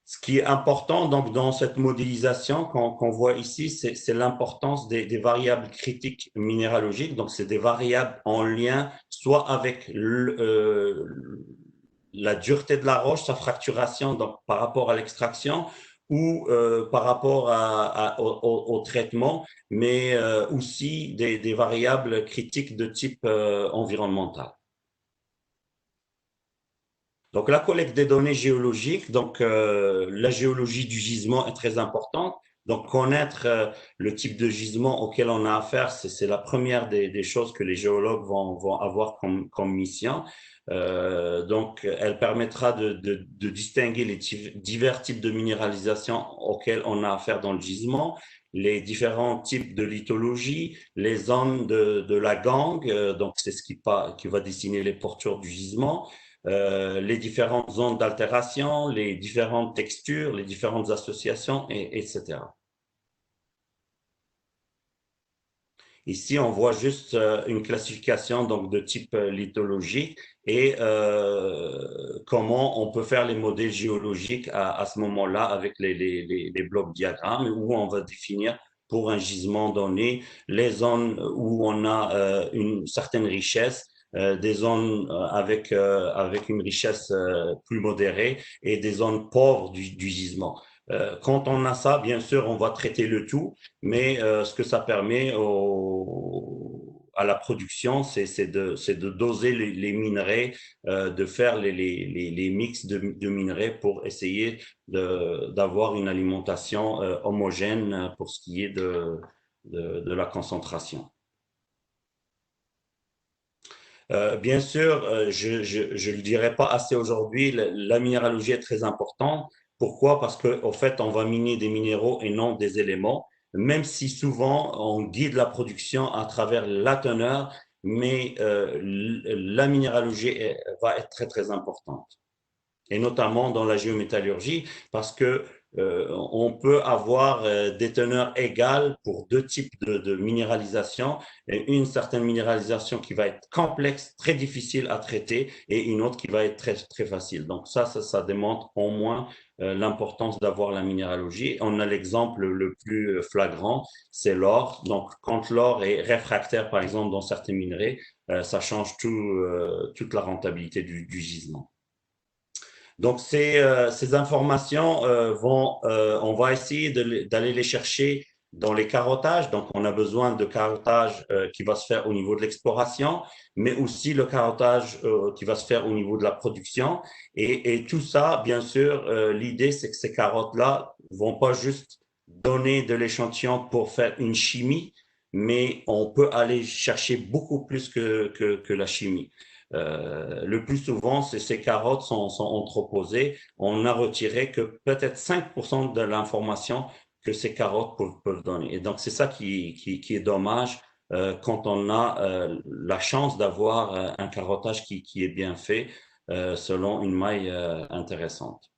Ce qui est important donc dans cette modélisation qu'on voit ici, c'est l'importance des variables critiques minéralogiques. Donc, c'est des variables en lien soit avec la dureté de la roche, sa fracturation donc par rapport à l'extraction, ou par rapport au traitement, mais aussi des variables critiques de type environnemental. Donc, la collecte des données géologiques, donc la géologie du gisement est très importante. Donc, connaître le type de gisement auquel on a affaire, c'est la première des choses que les géologues vont avoir comme mission. Donc, elle permettra de distinguer les divers types de minéralisation auxquels on a affaire dans le gisement, les différents types de lithologie, les zones de la gangue, donc c'est ce qui va dessiner les portures du gisement, les différentes zones d'altération, les différentes textures, les différentes associations, etc. Ici, on voit juste une classification donc de type lithologique et comment on peut faire les modèles géologiques à ce moment-là avec les blocs diagrammes où on va définir pour un gisement donné les zones où on a une certaine richesse, des zones avec une richesse plus modérée et des zones pauvres du gisement. Quand on a ça, bien sûr, on va traiter le tout, mais ce que ça permet à la production, c'est de doser les minerais, de faire les mix de minerais pour essayer d'avoir une alimentation homogène pour ce qui est de la concentration. Bien sûr, je le dirai pas assez aujourd'hui, la minéralogie est très importante. Pourquoi? Parce qu'en fait, on va miner des minéraux et non des éléments, même si souvent on guide la production à travers la teneur, mais la minéralogie va être très, très importante. Et notamment dans la géométallurgie, parce que on peut avoir des teneurs égales pour deux types de minéralisation, et une certaine minéralisation qui va être complexe, très difficile à traiter, et une autre qui va être très, très facile. Donc ça démontre au moins l'importance d'avoir la minéralogie. On a l'exemple le plus flagrant, c'est l'or. Donc quand l'or est réfractaire, par exemple, dans certains minerais, ça change toute la rentabilité du gisement. Donc, ces informations on va essayer d'aller les chercher dans les carottages. Donc, on a besoin de carottage qui va se faire au niveau de l'exploration, mais aussi le carottage qui va se faire au niveau de la production. Et tout ça, bien sûr, l'idée, c'est que ces carottes-là vont pas juste donner de l'échantillon pour faire une chimie, mais on peut aller chercher beaucoup plus que la chimie. Le plus souvent, ces carottes sont entreposées. On n'a retiré que peut-être 5% de l'information que ces carottes peuvent donner. Et donc, c'est ça qui est dommage quand on a la chance d'avoir un carottage qui est bien fait selon une maille intéressante.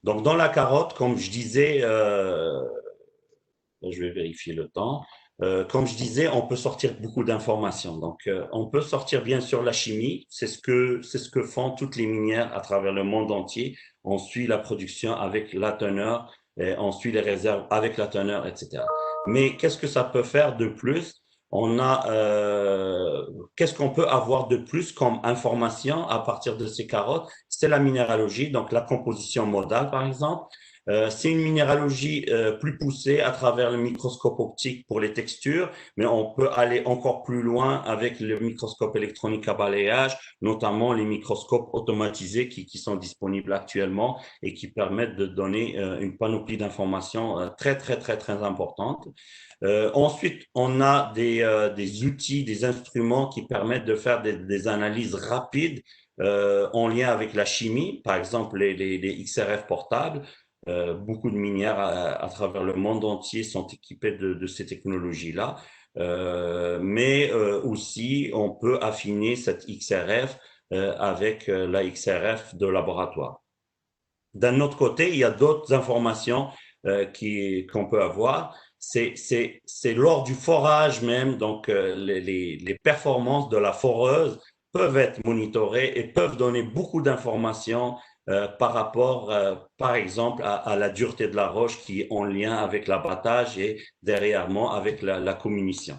Donc, dans la carotte, comme je disais, je vais vérifier le temps. Comme je disais, on peut sortir beaucoup d'informations. Donc, on peut sortir bien sûr la chimie. C'est ce que font toutes les minières à travers le monde entier. On suit la production avec la teneur, et on suit les réserves avec la teneur, etc. Mais qu'est-ce que ça peut faire de plus? Qu'est-ce qu'on peut avoir de plus comme information à partir de ces carottes? C'est la minéralogie, donc la composition modale, par exemple. C'est une minéralogie plus poussée à travers le microscope optique pour les textures, mais on peut aller encore plus loin avec le microscope électronique à balayage, notamment les microscopes automatisés qui sont disponibles actuellement et qui permettent de donner une panoplie d'informations très, très, très, très importante. Ensuite, on a des outils, des instruments qui permettent de faire des analyses rapides en lien avec la chimie, par exemple les XRF portables. Beaucoup de minières à travers le monde entier sont équipées de ces technologies-là. Mais aussi, on peut affiner cette XRF avec la XRF de laboratoire. D'un autre côté, il y a d'autres informations qu'on peut avoir. C'est lors du forage même, donc les performances de la foreuse peuvent être monitorées et peuvent donner beaucoup d'informations par rapport, par exemple, à la dureté de la roche qui est en lien avec l'abattage et derrière moi avec la comminution.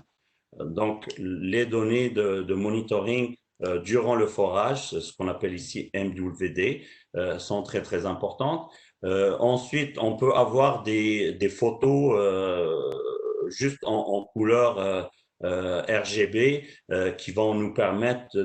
Donc, les données de monitoring durant le forage, ce qu'on appelle ici MWD, sont très, très importantes. Ensuite, on peut avoir des photos juste en couleur RGB qui vont nous permettre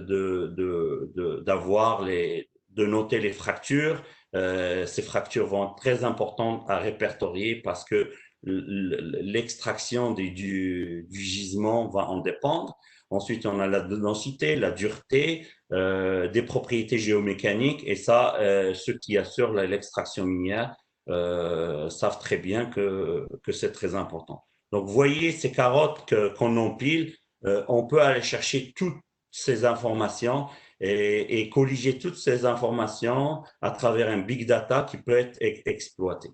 de noter les fractures. Ces fractures vont être très importantes à répertorier parce que l'extraction du gisement va en dépendre. Ensuite, on a la densité, la dureté, des propriétés géomécaniques. Et ça, ceux qui assurent l'extraction minière savent très bien que c'est très important. Donc, vous voyez ces carottes qu'on empile, on peut aller chercher toutes ces informations et colliger toutes ces informations à travers un big data qui peut être exploité.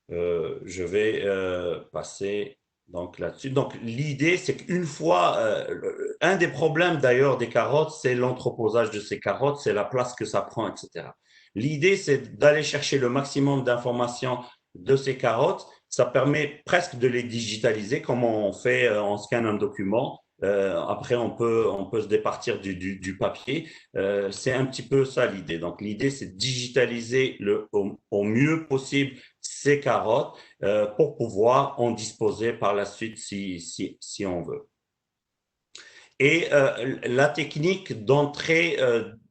Je vais passer donc là-dessus. Donc, l'idée, c'est qu'une fois, un des problèmes d'ailleurs des carottes, c'est l'entreposage de ces carottes, c'est la place que ça prend, etc. L'idée, c'est d'aller chercher le maximum d'informations de ces carottes. Ça permet presque de les digitaliser, comme on fait, on scanne un document. Après, on peut se départir du papier. C'est un petit peu ça l'idée. Donc, l'idée, c'est de digitaliser au mieux possible ces carottes pour pouvoir en disposer par la suite si on veut. Et la technique d'entrée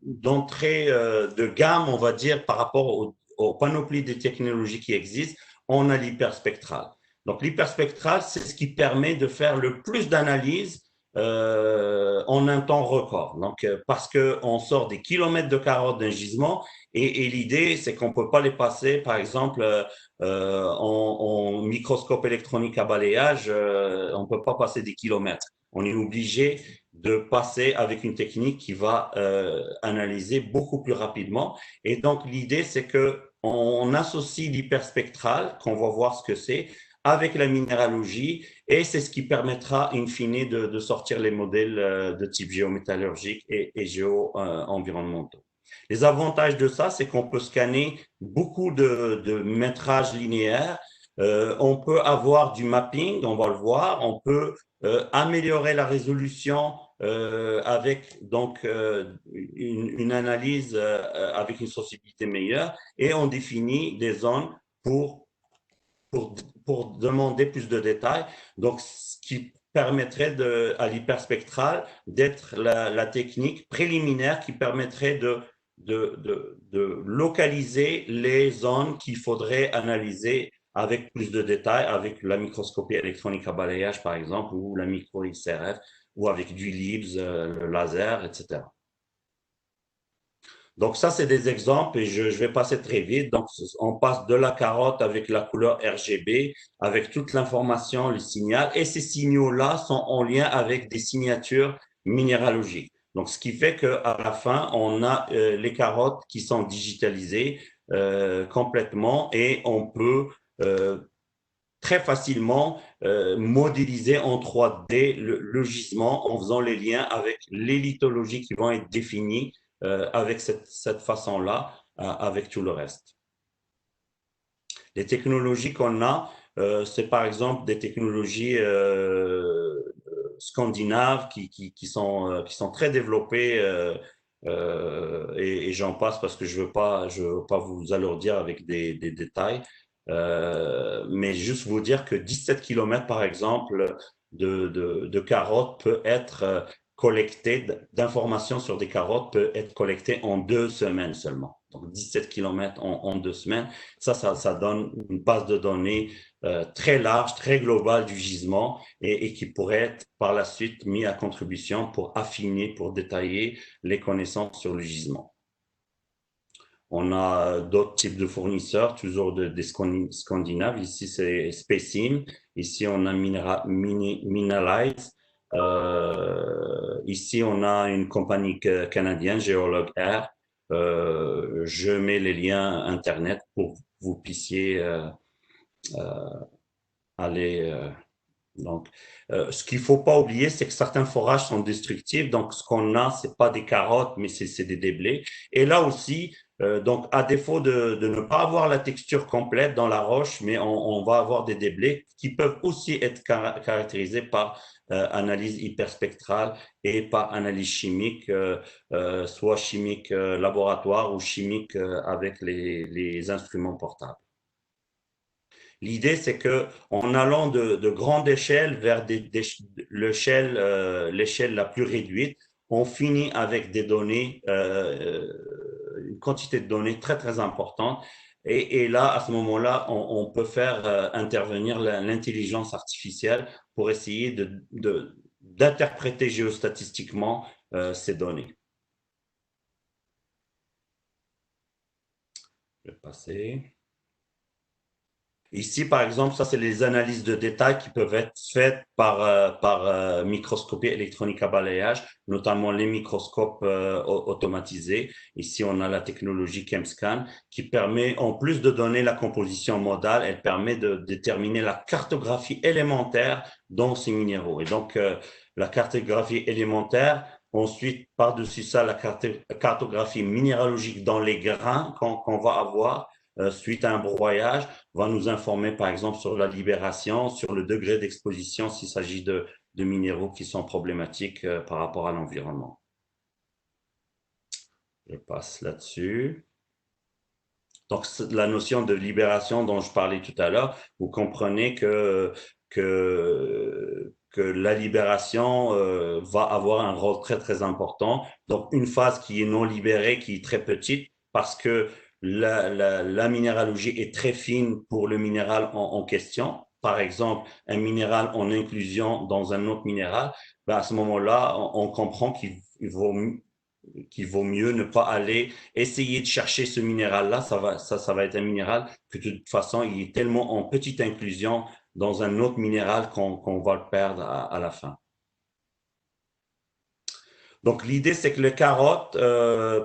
de gamme, on va dire, par rapport aux panoplies de technologies qui existent, on a l'hyperspectral. Donc, l'hyperspectral, c'est ce qui permet de faire le plus d'analyses en un temps record. Donc, parce qu'on sort des kilomètres de carottes d'un gisement et l'idée, c'est qu'on ne peut pas les passer, par exemple, en microscope électronique à balayage, on ne peut pas passer des kilomètres. On est obligé de passer avec une technique qui va analyser beaucoup plus rapidement. Et donc, l'idée, c'est que on associe l'hyperspectral, qu'on va voir ce que c'est, avec la minéralogie, et c'est ce qui permettra, in fine, de sortir les modèles de type géométallurgique et géo-environnementaux. Les avantages de ça, c'est qu'on peut scanner beaucoup de métrages linéaires. On peut avoir du mapping, on va le voir. On peut améliorer la résolution avec donc une analyse avec une sensibilité meilleure, et on définit des zones pour, pour demander plus de détails. Donc, ce qui permettrait à l'hyperspectral d'être la technique préliminaire qui permettrait de localiser les zones qu'il faudrait analyser avec plus de détails, avec la microscopie électronique à balayage, par exemple, ou la micro-XRF, ou avec du LIBS, le laser, etc. Donc ça, c'est des exemples et je vais passer très vite. Donc, on passe de la carotte avec la couleur RGB, avec toute l'information, le signal. Et ces signaux-là sont en lien avec des signatures minéralogiques. Donc, ce qui fait qu'à la fin, on a les carottes qui sont digitalisées complètement, et on peut très facilement modéliser en 3D le gisement en faisant les liens avec les lithologies qui vont être définies avec cette façon-là, avec tout le reste. Les technologies qu'on a, c'est par exemple des technologies scandinaves qui sont très développées, et j'en passe parce que je veux pas vous alourdir avec des détails. Mais juste vous dire que 17 km, par exemple, de carottes peut être collecté, d'informations sur des carottes peut être collecté en 2 semaines seulement. Donc 17 km en 2 semaines, ça donne une base de données très large, très globale du gisement, et qui pourrait être par la suite mis à contribution pour affiner, pour détailler les connaissances sur le gisement. On a d'autres types de fournisseurs, toujours des Scandinaves. Ici, c'est Spacim. Ici, on a Mineralize. Ici, on a une compagnie canadienne, Geolog Air. Je mets les liens Internet pour que vous puissiez aller. Donc, ce qu'il faut pas oublier, c'est que certains forages sont destructifs. Donc, ce qu'on a, c'est pas des carottes, mais c'est des déblais. Et là aussi, donc, à défaut de ne pas avoir la texture complète dans la roche, mais on va avoir des déblais qui peuvent aussi être caractérisés par analyse hyperspectrale et par analyse chimique, soit chimique laboratoire ou chimique avec les instruments portables. L'idée, c'est que en allant de grande échelle vers l'échelle la plus réduite, on finit avec des données, une quantité de données très très importante. Et là, à ce moment-là, on peut faire intervenir l'intelligence artificielle pour essayer d'interpréter géostatistiquement ces données. Je vais passer. Ici, par exemple, ça, c'est les analyses de détails qui peuvent être faites par microscopie électronique à balayage, notamment les microscopes automatisés. Ici, on a la technologie ChemScan qui permet, en plus de donner la composition modale, elle permet de déterminer la cartographie élémentaire dans ces minéraux. Et donc, la cartographie élémentaire, ensuite, par-dessus ça, la cartographie minéralogique dans les grains qu'on va avoir suite à un broyage, va nous informer par exemple sur la libération, sur le degré d'exposition s'il s'agit de minéraux qui sont problématiques par rapport à l'environnement. Je passe là-dessus. Donc, la notion de libération dont je parlais tout à l'heure, vous comprenez que la libération va avoir un rôle très, très important. Donc, une phase qui est non libérée, qui est très petite, parce que la minéralogie est très fine pour le minéral en question. Par exemple, un minéral en inclusion dans un autre minéral, ben à ce moment-là, on comprend qu'il vaut mieux ne pas aller essayer de chercher ce minéral-là. Ça va être un minéral que de toute façon, il est tellement en petite inclusion dans un autre minéral qu'on va le perdre à la fin. Donc, l'idée, c'est que les carottes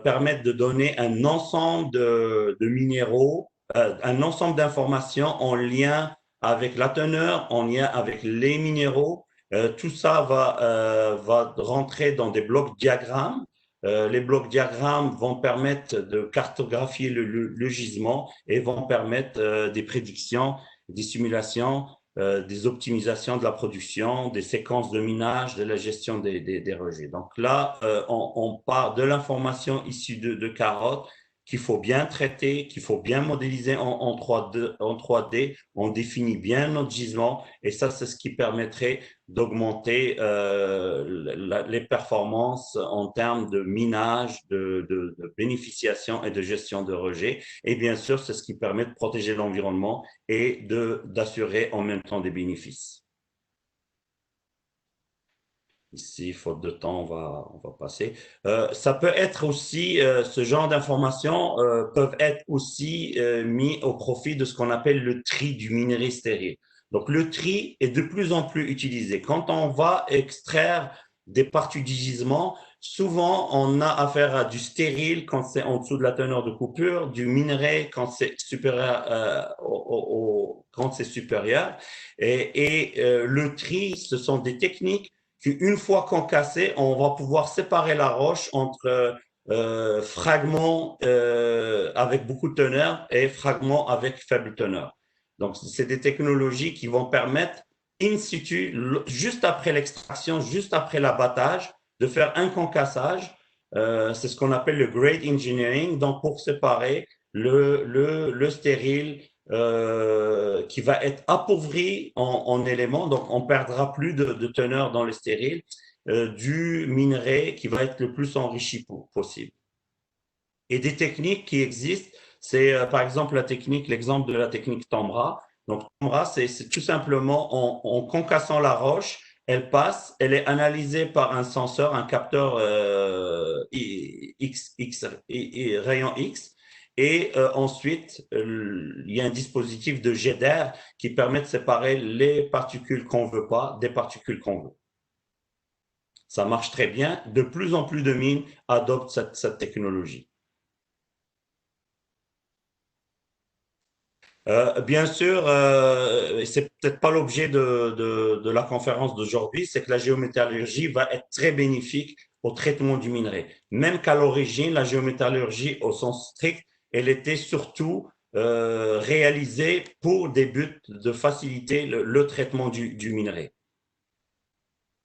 permettent de donner un ensemble de minéraux, un ensemble d'informations en lien avec la teneur, en lien avec les minéraux. Tout ça va rentrer dans des blocs diagrammes. Les blocs diagrammes vont permettre de cartographier le gisement et vont permettre des prédictions, des simulations, des optimisations de la production, des séquences de minage, de la gestion des rejets. Donc là, on part de l'information issue de carottes qu'il faut bien traiter, qu'il faut bien modéliser en 3D. On définit bien notre gisement et ça, c'est ce qui permettrait d'augmenter les performances en termes de minage, de bénéficiation et de gestion de rejets. Et bien sûr, c'est ce qui permet de protéger l'environnement et d'assurer en même temps des bénéfices. Ici, faute de temps, on va passer. Ça peut être aussi, ce genre d'informations peuvent être aussi mis au profit de ce qu'on appelle le tri du minerai stérile. Donc, le tri est de plus en plus utilisé. Quand on va extraire des parties du gisement, souvent, on a affaire à du stérile quand c'est en dessous de la teneur de coupure, du minerai quand c'est supérieur, quand c'est supérieur. Le tri, ce sont des techniques qu'une fois concassé, on va pouvoir séparer la roche entre fragments avec beaucoup de teneur et fragments avec faible teneur. Donc, c'est des technologies qui vont permettre, in situ, juste après l'extraction, juste après l'abattage, de faire un concassage. C'est ce qu'on appelle le grade engineering, donc pour séparer le stérile qui va être appauvri en éléments, donc on perdra plus de teneur dans le stérile, du minerai qui va être le plus enrichi possible. Et des techniques qui existent, c'est par exemple l'exemple de la technique Tambra. Donc Tambra, c'est tout simplement en concassant la roche, elle passe, elle est analysée par un senseur, un capteur rayon X. Et ensuite, il y a un dispositif de jet d'air qui permet de séparer les particules qu'on veut pas des particules qu'on veut. Ça marche très bien. De plus en plus de mines adoptent cette technologie. Bien sûr, c'est peut-être pas l'objet de la conférence d'aujourd'hui, c'est que la géométallurgie va être très bénéfique au traitement du minerai. Même qu'à l'origine, la géométallurgie, au sens strict, elle était surtout réalisée pour des buts de faciliter le traitement du minerai.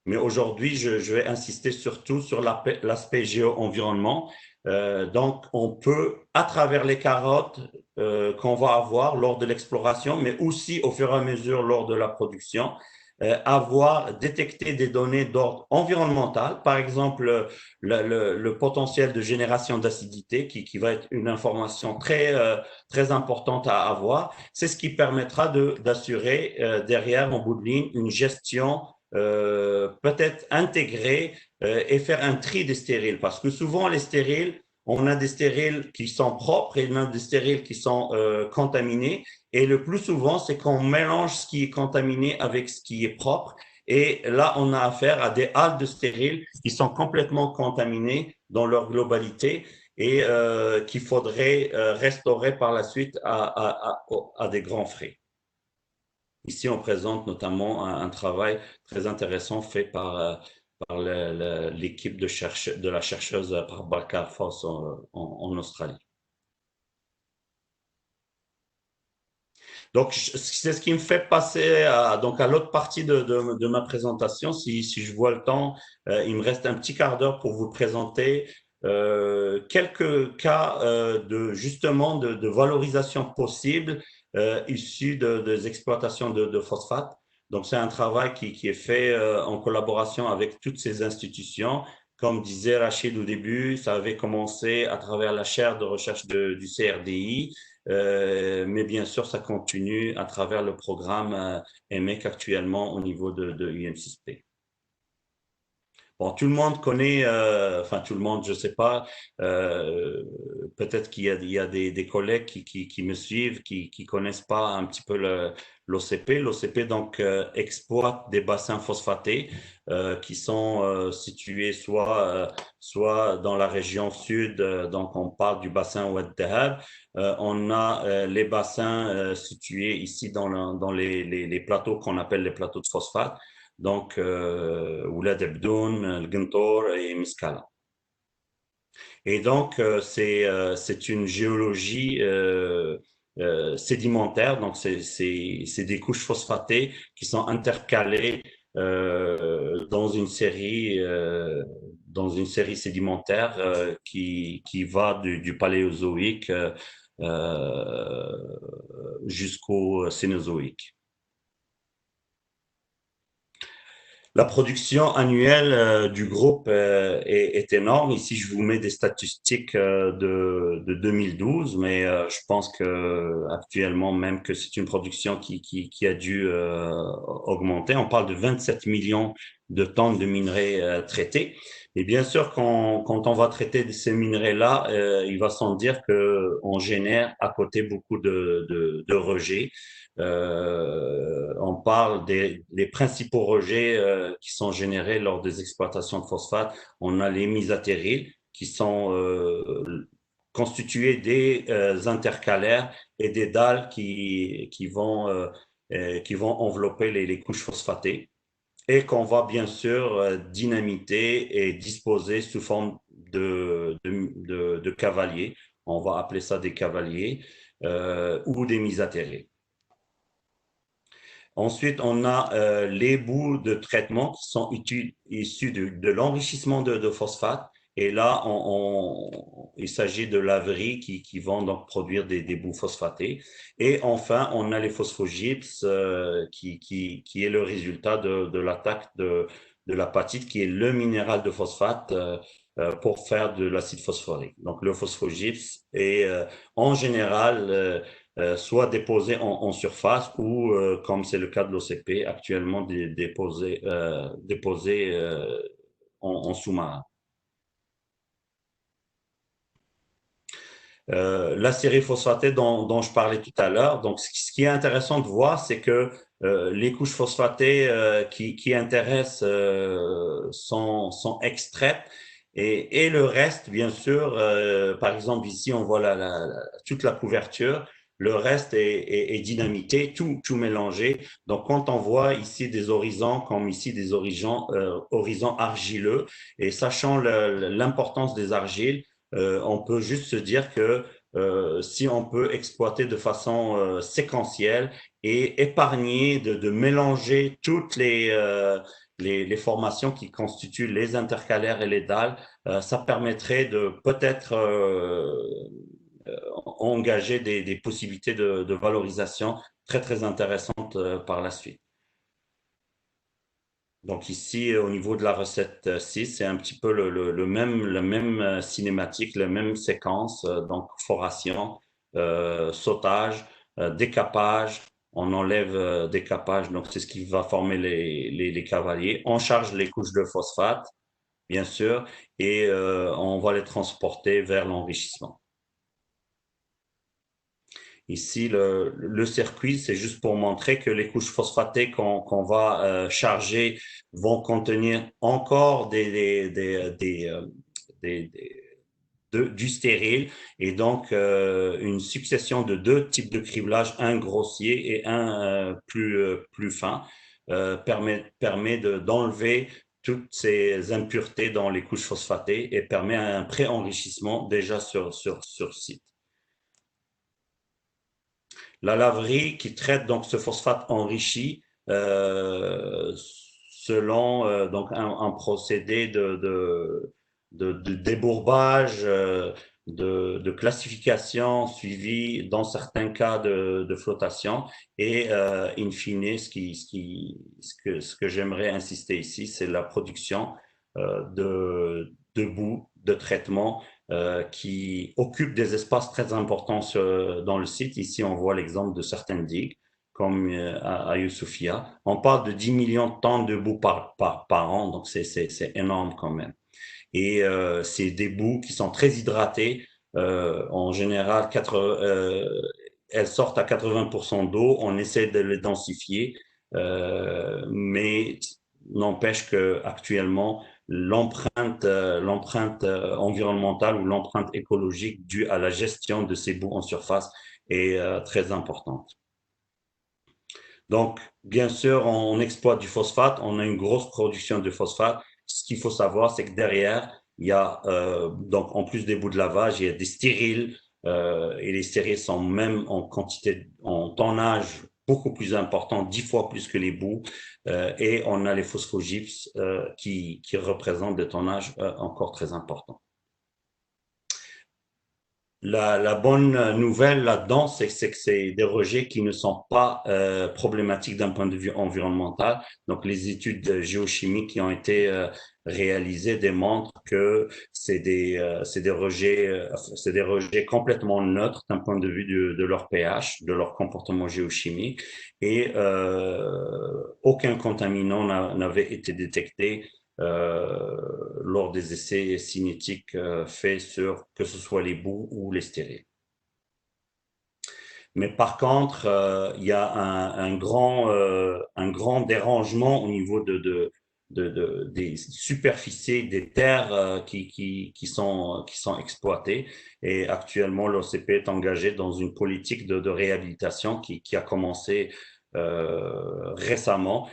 Mais aujourd'hui, je vais insister surtout sur l'aspect géo-environnement. Donc, on peut, à travers les carottes qu'on va avoir lors de l'exploration, mais aussi au fur et à mesure lors de la production, détecté des données d'ordre environnemental, par exemple le potentiel de génération d'acidité, qui va être une information très importante à avoir. C'est ce qui permettra d'assurer derrière, en bout de ligne, une gestion peut-être intégrer et faire un tri des stériles. Parce que souvent, les stériles, on a des stériles qui sont propres et on a des stériles qui sont contaminés. Et le plus souvent, c'est qu'on mélange ce qui est contaminé avec ce qui est propre. Et là, on a affaire à des halles de stériles qui sont complètement contaminées dans leur globalité et qu'il faudrait restaurer par la suite à des grands frais. Ici, on présente notamment un travail très intéressant fait par l'équipe de la chercheuse Barbara Foss en Australie. Donc, c'est ce qui me fait passer à l'autre partie de ma présentation. Si je vois le temps, il me reste un petit quart d'heure pour vous présenter quelques cas justement de valorisation possible issus des exploitations de phosphate. Donc, c'est un travail qui est fait en collaboration avec toutes ces institutions. Comme disait Rachid au début, ça avait commencé à travers la chaire de recherche du CRDI, mais bien sûr, ça continue à travers le programme EMEC actuellement au niveau de UM6P. Bon, tout le monde connaît, enfin tout le monde, je sais pas, euh, peut-être il y a des collègues qui me suivent, qui connaissent pas un petit peu l'OCP. L'OCP donc exploite des bassins phosphatés qui sont situés soit dans la région sud, donc on parle du bassin Oued Dahab. On a les bassins situés ici dans les plateaux qu'on appelle les plateaux de phosphate. Donc, Oulad Ebdoun, El Guntor et Miskala. Et donc, c'est une géologie sédimentaire, donc c'est des couches phosphatées qui sont intercalées dans une série sédimentaire qui va du paléozoïque euh, jusqu'au Cénozoïque. La production annuelle du groupe est énorme. Ici, je vous mets des statistiques de 2012, mais je pense que actuellement même que c'est une production qui a dû augmenter. On parle de 27 millions de tonnes de minerais traités. Et bien sûr, quand on va traiter ces minerais-là, il va sans dire que on génère à côté beaucoup de rejets. On parle des principaux rejets qui sont générés lors des exploitations de phosphate. On a les misatériles qui sont constitués des intercalaires et des dalles qui vont envelopper les couches phosphatées et qu'on va bien sûr dynamiter et disposer sous forme de cavaliers. On va appeler ça des cavaliers ou des misatériles. Ensuite, on a les bouts de traitement qui sont issus de l'enrichissement de phosphate. Et là, il s'agit de laveries qui vont donc produire des bouts phosphatés. Et enfin, on a les phosphogypses qui est le résultat de l'attaque de l'apatite, qui est le minéral de phosphate pour faire de l'acide phosphorique. Donc, le phosphogypse est en général soit déposé en surface ou, comme c'est le cas de l'OCP, actuellement déposé en sous-marin. La série phosphatée dont je parlais tout à l'heure, donc ce qui est intéressant de voir, c'est que les couches phosphatées qui intéressent sont extraites et le reste, bien sûr, par exemple ici on voit toute la couverture, le reste est dynamité, tout mélangé. Donc quand on voit ici des horizons comme ici des horizons argileux et sachant l'importance des argiles, on peut juste se dire que si on peut exploiter de façon séquentielle et épargner de mélanger toutes les formations qui constituent les intercalaires et les dalles, ça permettrait de peut-être engager des possibilités de valorisation très intéressantes par la suite. Donc ici, au niveau de la recette 6, c'est un petit peu le même cinématique, la même séquence, donc foration, sautage, décapage, on enlève décapage, donc c'est ce qui va former les cavaliers. On charge les couches de phosphate, bien sûr, et on va les transporter vers l'enrichissement. Ici, le circuit, c'est juste pour montrer que les couches phosphatées qu'on va charger vont contenir encore du stérile et donc une succession de deux types de criblage, un grossier et un plus fin, permet d'enlever toutes ces impuretés dans les couches phosphatées et permet un pré-enrichissement déjà sur site. La laverie qui traite donc ce phosphate enrichi selon donc un procédé de débourbage, de classification suivi dans certains cas de flottation et in fine ce que j'aimerais insister ici, c'est la production de boues de traitement qui occupent des espaces très importants dans le site. Ici, on voit l'exemple de certaines digues comme à Youssoufia. On parle de 10 millions de tonnes de boue par an, donc c'est énorme quand même. Et c'est des boues qui sont très hydratées. En général, elles sortent à 80% d'eau. On essaie de les densifier, mais n'empêche que actuellement l'empreinte environnementale ou l'empreinte écologique due à la gestion de ces boues en surface est très importante. Donc, bien sûr, on exploite du phosphate, on a une grosse production de phosphate. Ce qu'il faut savoir, c'est que derrière, il y a, donc, en plus des boues de lavage, il y a des stériles, et les stériles sont même en quantité, en tonnage beaucoup plus important, 10 fois plus que les boues, et on a les phosphogypses, qui représentent des tonnages, encore très importants. La bonne nouvelle là-dedans, c'est que c'est des rejets qui ne sont pas problématiques d'un point de vue environnemental. Donc, les études géochimiques qui ont été réalisées démontrent que c'est des rejets complètement neutres d'un point de vue de leur pH, de leur comportement géochimique, et aucun contaminant n'avait été détecté lors des essais cinétiques faits sur que ce soit les boues ou les stériles. Mais par contre, il y a un grand dérangement au niveau des superficies, des terres qui sont exploitées. Et actuellement, l'OCP est engagé dans une politique de réhabilitation qui a commencé récemment.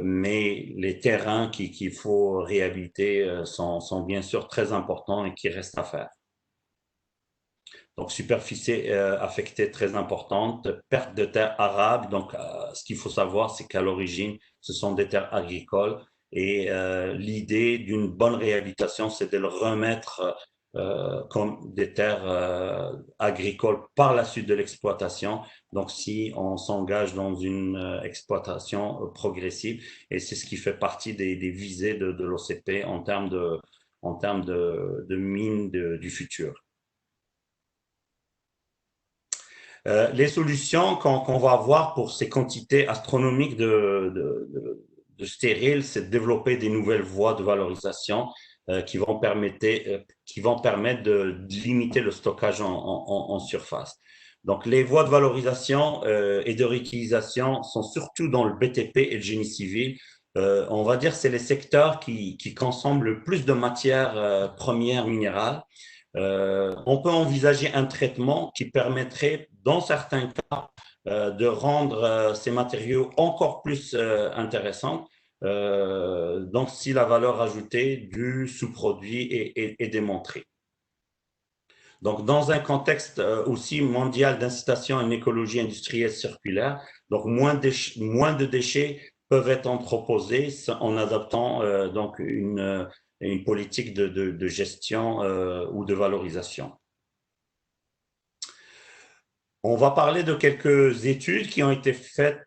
Mais les terrains qu'il faut réhabiliter sont bien sûr très importants et qui restent à faire. Donc, superficie affectée très importante, perte de terres arables. Donc, ce qu'il faut savoir, c'est qu'à l'origine, ce sont des terres agricoles et l'idée d'une bonne réhabilitation, c'est de le remettre comme des terres agricoles par la suite de l'exploitation. Donc, si on s'engage dans une exploitation progressive, et c'est ce qui fait partie des visées de l'OCP en termes de mines du futur. Les solutions qu'on va avoir pour ces quantités astronomiques de stériles, c'est de développer des nouvelles voies de valorisation qui vont permettre de limiter le stockage en surface. Donc, les voies de valorisation et de réutilisation sont surtout dans le BTP et le génie civil. On va dire que c'est les secteurs qui consomment le plus de matières premières minérales. On peut envisager un traitement qui permettrait, dans certains cas, de rendre ces matériaux encore plus intéressants. Donc, si la valeur ajoutée du sous-produit est démontrée. Donc, dans un contexte aussi mondial d'incitation à une écologie industrielle circulaire, donc moins de déchets peuvent être entreposés en adoptant donc une politique de gestion ou de valorisation. On va parler de quelques études qui ont été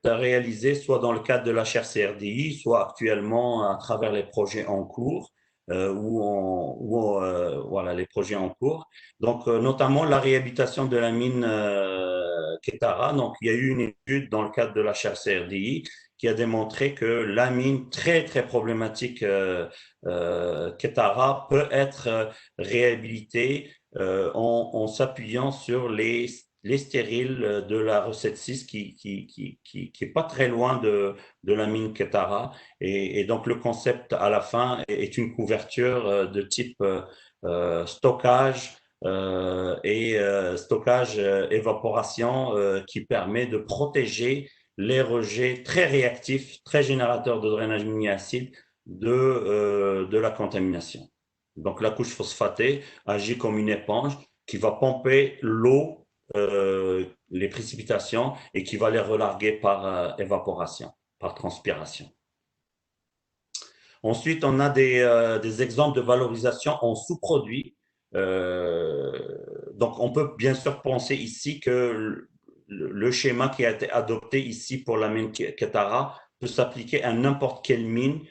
réalisées soit dans le cadre de la chaire CRDI, soit actuellement à travers les projets en cours. Voilà, les projets en cours. Donc, notamment la réhabilitation de la mine Ketara. Donc, il y a eu une étude dans le cadre de la chaire CRDI qui a démontré que la mine très, très problématique Ketara peut être réhabilitée en s'appuyant sur les stériles de la recette 6 qui est pas très loin de la mine Ketara. Et donc, le concept à la fin est une couverture de type stockage évaporation qui permet de protéger les rejets très réactifs, très générateurs de drainage mini-acide de la contamination. Donc, la couche phosphatée agit comme une éponge qui va pomper l'eau, les précipitations et qui va les relarguer par évaporation, par transpiration. Ensuite, on a des exemples de valorisation en sous-produits. Donc, on peut bien sûr penser ici que le schéma qui a été adopté ici pour la mine Ketara peut s'appliquer à n'importe quelle mine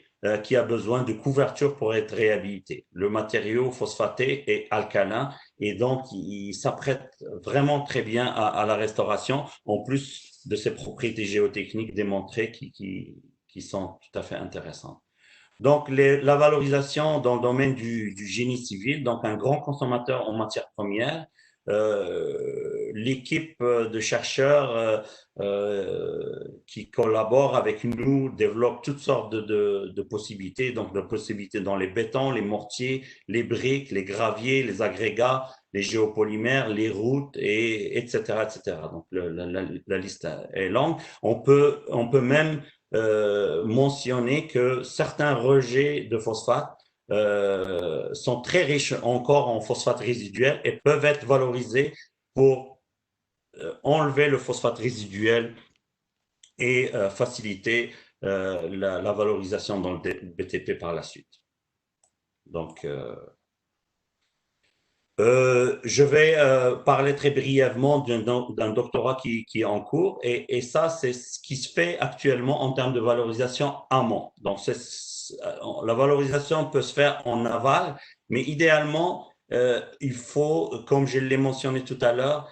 qui a besoin de couverture pour être réhabilité. Le matériau phosphaté est alcalin et donc il s'apprête vraiment très bien à la restauration, en plus de ses propriétés géotechniques démontrées qui sont tout à fait intéressantes. Donc, la valorisation dans le domaine du génie civil, donc un grand consommateur en matières premières, l'équipe de chercheurs qui collaborent avec nous développe toutes sortes de possibilités, donc de possibilités dans les bétons, les mortiers, les briques, les graviers, les agrégats, les géopolymères, les routes, et etc., etc. Donc, la liste est longue. On peut même mentionner que certains rejets de phosphate sont très riches encore en phosphate résiduel et peuvent être valorisés pour enlever le phosphate résiduel et faciliter la valorisation dans le BTP par la suite. Donc, je vais parler très brièvement d'un doctorat qui est en cours et ça, c'est ce qui se fait actuellement en termes de valorisation amont. Donc, la valorisation peut se faire en aval, mais idéalement, il faut, comme je l'ai mentionné tout à l'heure,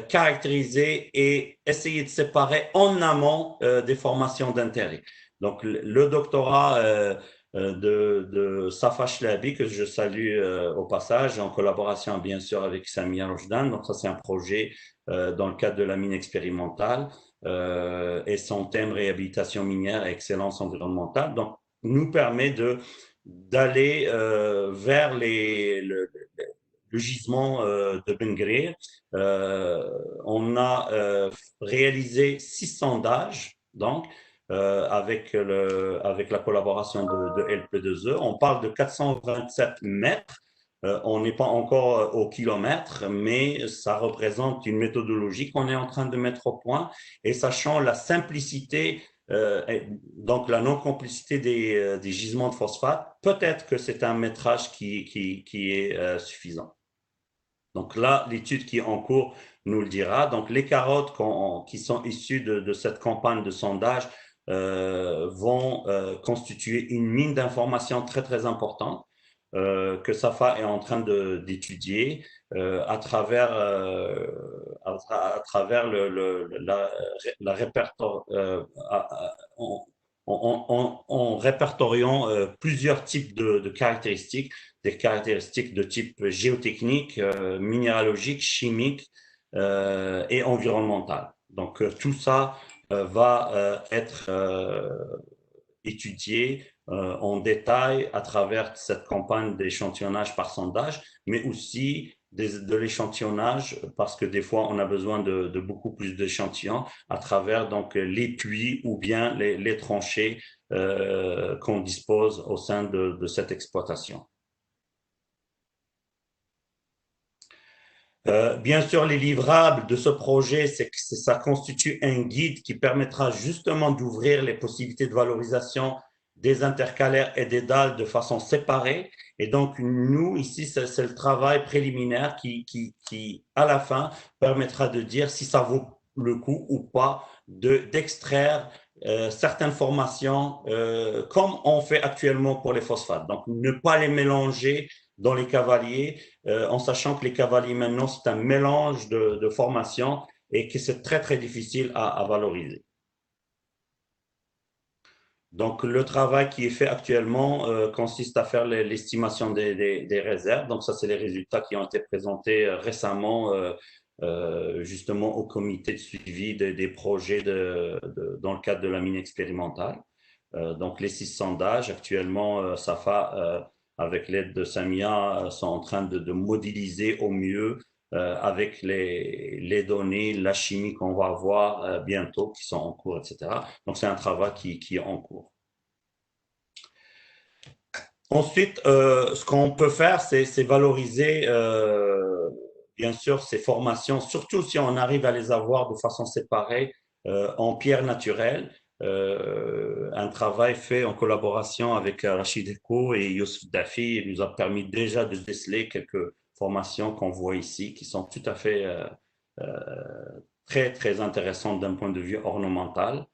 caractériser et essayer de séparer en amont des formations d'intérêt. Donc, le doctorat de Safa Chlabi, que je salue au passage, en collaboration bien sûr avec Samia Rojdan. Donc ça, c'est un projet dans le cadre de la mine expérimentale et son thème réhabilitation minière et excellence environnementale. Donc, nous permet d'aller vers le gisement de Ben Guerir. On a réalisé 6 sondages, donc, avec la collaboration de LP2E. On parle de 427 mètres. On n'est pas encore au kilomètre, mais ça représente une méthodologie qu'on est en train de mettre au point. Et sachant la simplicité, donc la non-complicité des gisements de phosphate, peut-être que c'est un métrage qui est suffisant. Donc là, l'étude qui est en cours nous le dira. Donc les carottes qui sont issues de cette campagne de sondage vont constituer une mine d'informations très, très importante que SAFA est en train d'étudier à travers la en répertoriant plusieurs types de caractéristiques, des caractéristiques de type géotechnique, minéralogique, chimique et environnemental. Donc tout ça va être étudié en détail à travers cette campagne d'échantillonnage par sondage, mais aussi de l'échantillonnage, parce que des fois, on a besoin de beaucoup plus d'échantillons à travers donc les puits ou bien les tranchées qu'on dispose au sein de cette exploitation. Bien sûr, les livrables de ce projet, ça constitue un guide qui permettra justement d'ouvrir les possibilités de valorisation des intercalaires et des dalles de façon séparée. Et donc, nous, ici, c'est le travail préliminaire qui, à la fin, permettra de dire si ça vaut le coup ou pas d'extraire certaines formations comme on fait actuellement pour les phosphates. Donc, ne pas les mélanger dans les cavaliers, en sachant que les cavaliers maintenant, c'est un mélange de formations et que c'est très, très difficile à valoriser. Donc, le travail qui est fait actuellement consiste à faire l'estimation des réserves. Donc, ça, c'est les résultats qui ont été présentés récemment justement au comité de suivi des projets dans le cadre de la mine expérimentale. Donc, les 6 sondages, actuellement, SAFA, avec l'aide de Samia, sont en train de modéliser au mieux avec les données, la chimie qu'on va avoir bientôt, qui sont en cours, etc. Donc, c'est un travail qui est en cours. Ensuite, ce qu'on peut faire, c'est valoriser, bien sûr, ces formations, surtout si on arrive à les avoir de façon séparée en pierre naturelle. Un travail fait en collaboration avec Rachid Eko et Youssef Dafi nous a permis déjà de déceler quelques formations qu'on voit ici, qui sont tout à fait très, très intéressantes d'un point de vue ornemental.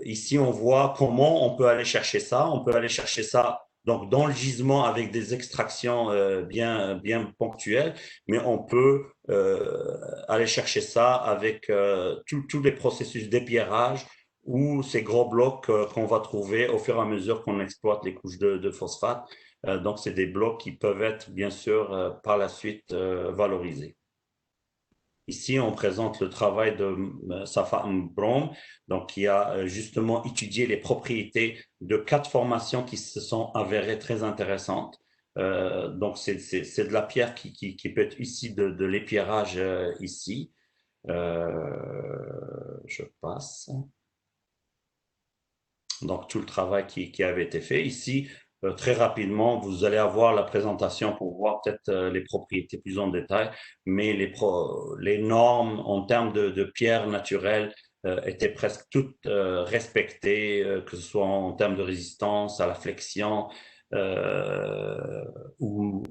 Ici, on voit comment on peut aller chercher ça. On peut aller chercher ça donc dans le gisement avec des extractions bien ponctuelles, mais on peut aller chercher ça avec tous les processus d'épierrage ou ces gros blocs qu'on va trouver au fur et à mesure qu'on exploite les couches de phosphate. Donc, c'est des blocs qui peuvent être bien sûr par la suite valorisés. Ici, on présente le travail de Safa Mbrom, donc qui a justement étudié les propriétés de 4 formations qui se sont avérées très intéressantes. Donc, c'est de la pierre qui peut être ici de l'épierrage ici. Je passe. Donc, tout le travail qui avait été fait ici. Très rapidement, vous allez avoir la présentation pour voir peut-être les propriétés plus en détail, mais les normes en termes de pierres naturelles étaient presque toutes respectées, que ce soit en termes de résistance à la flexion ou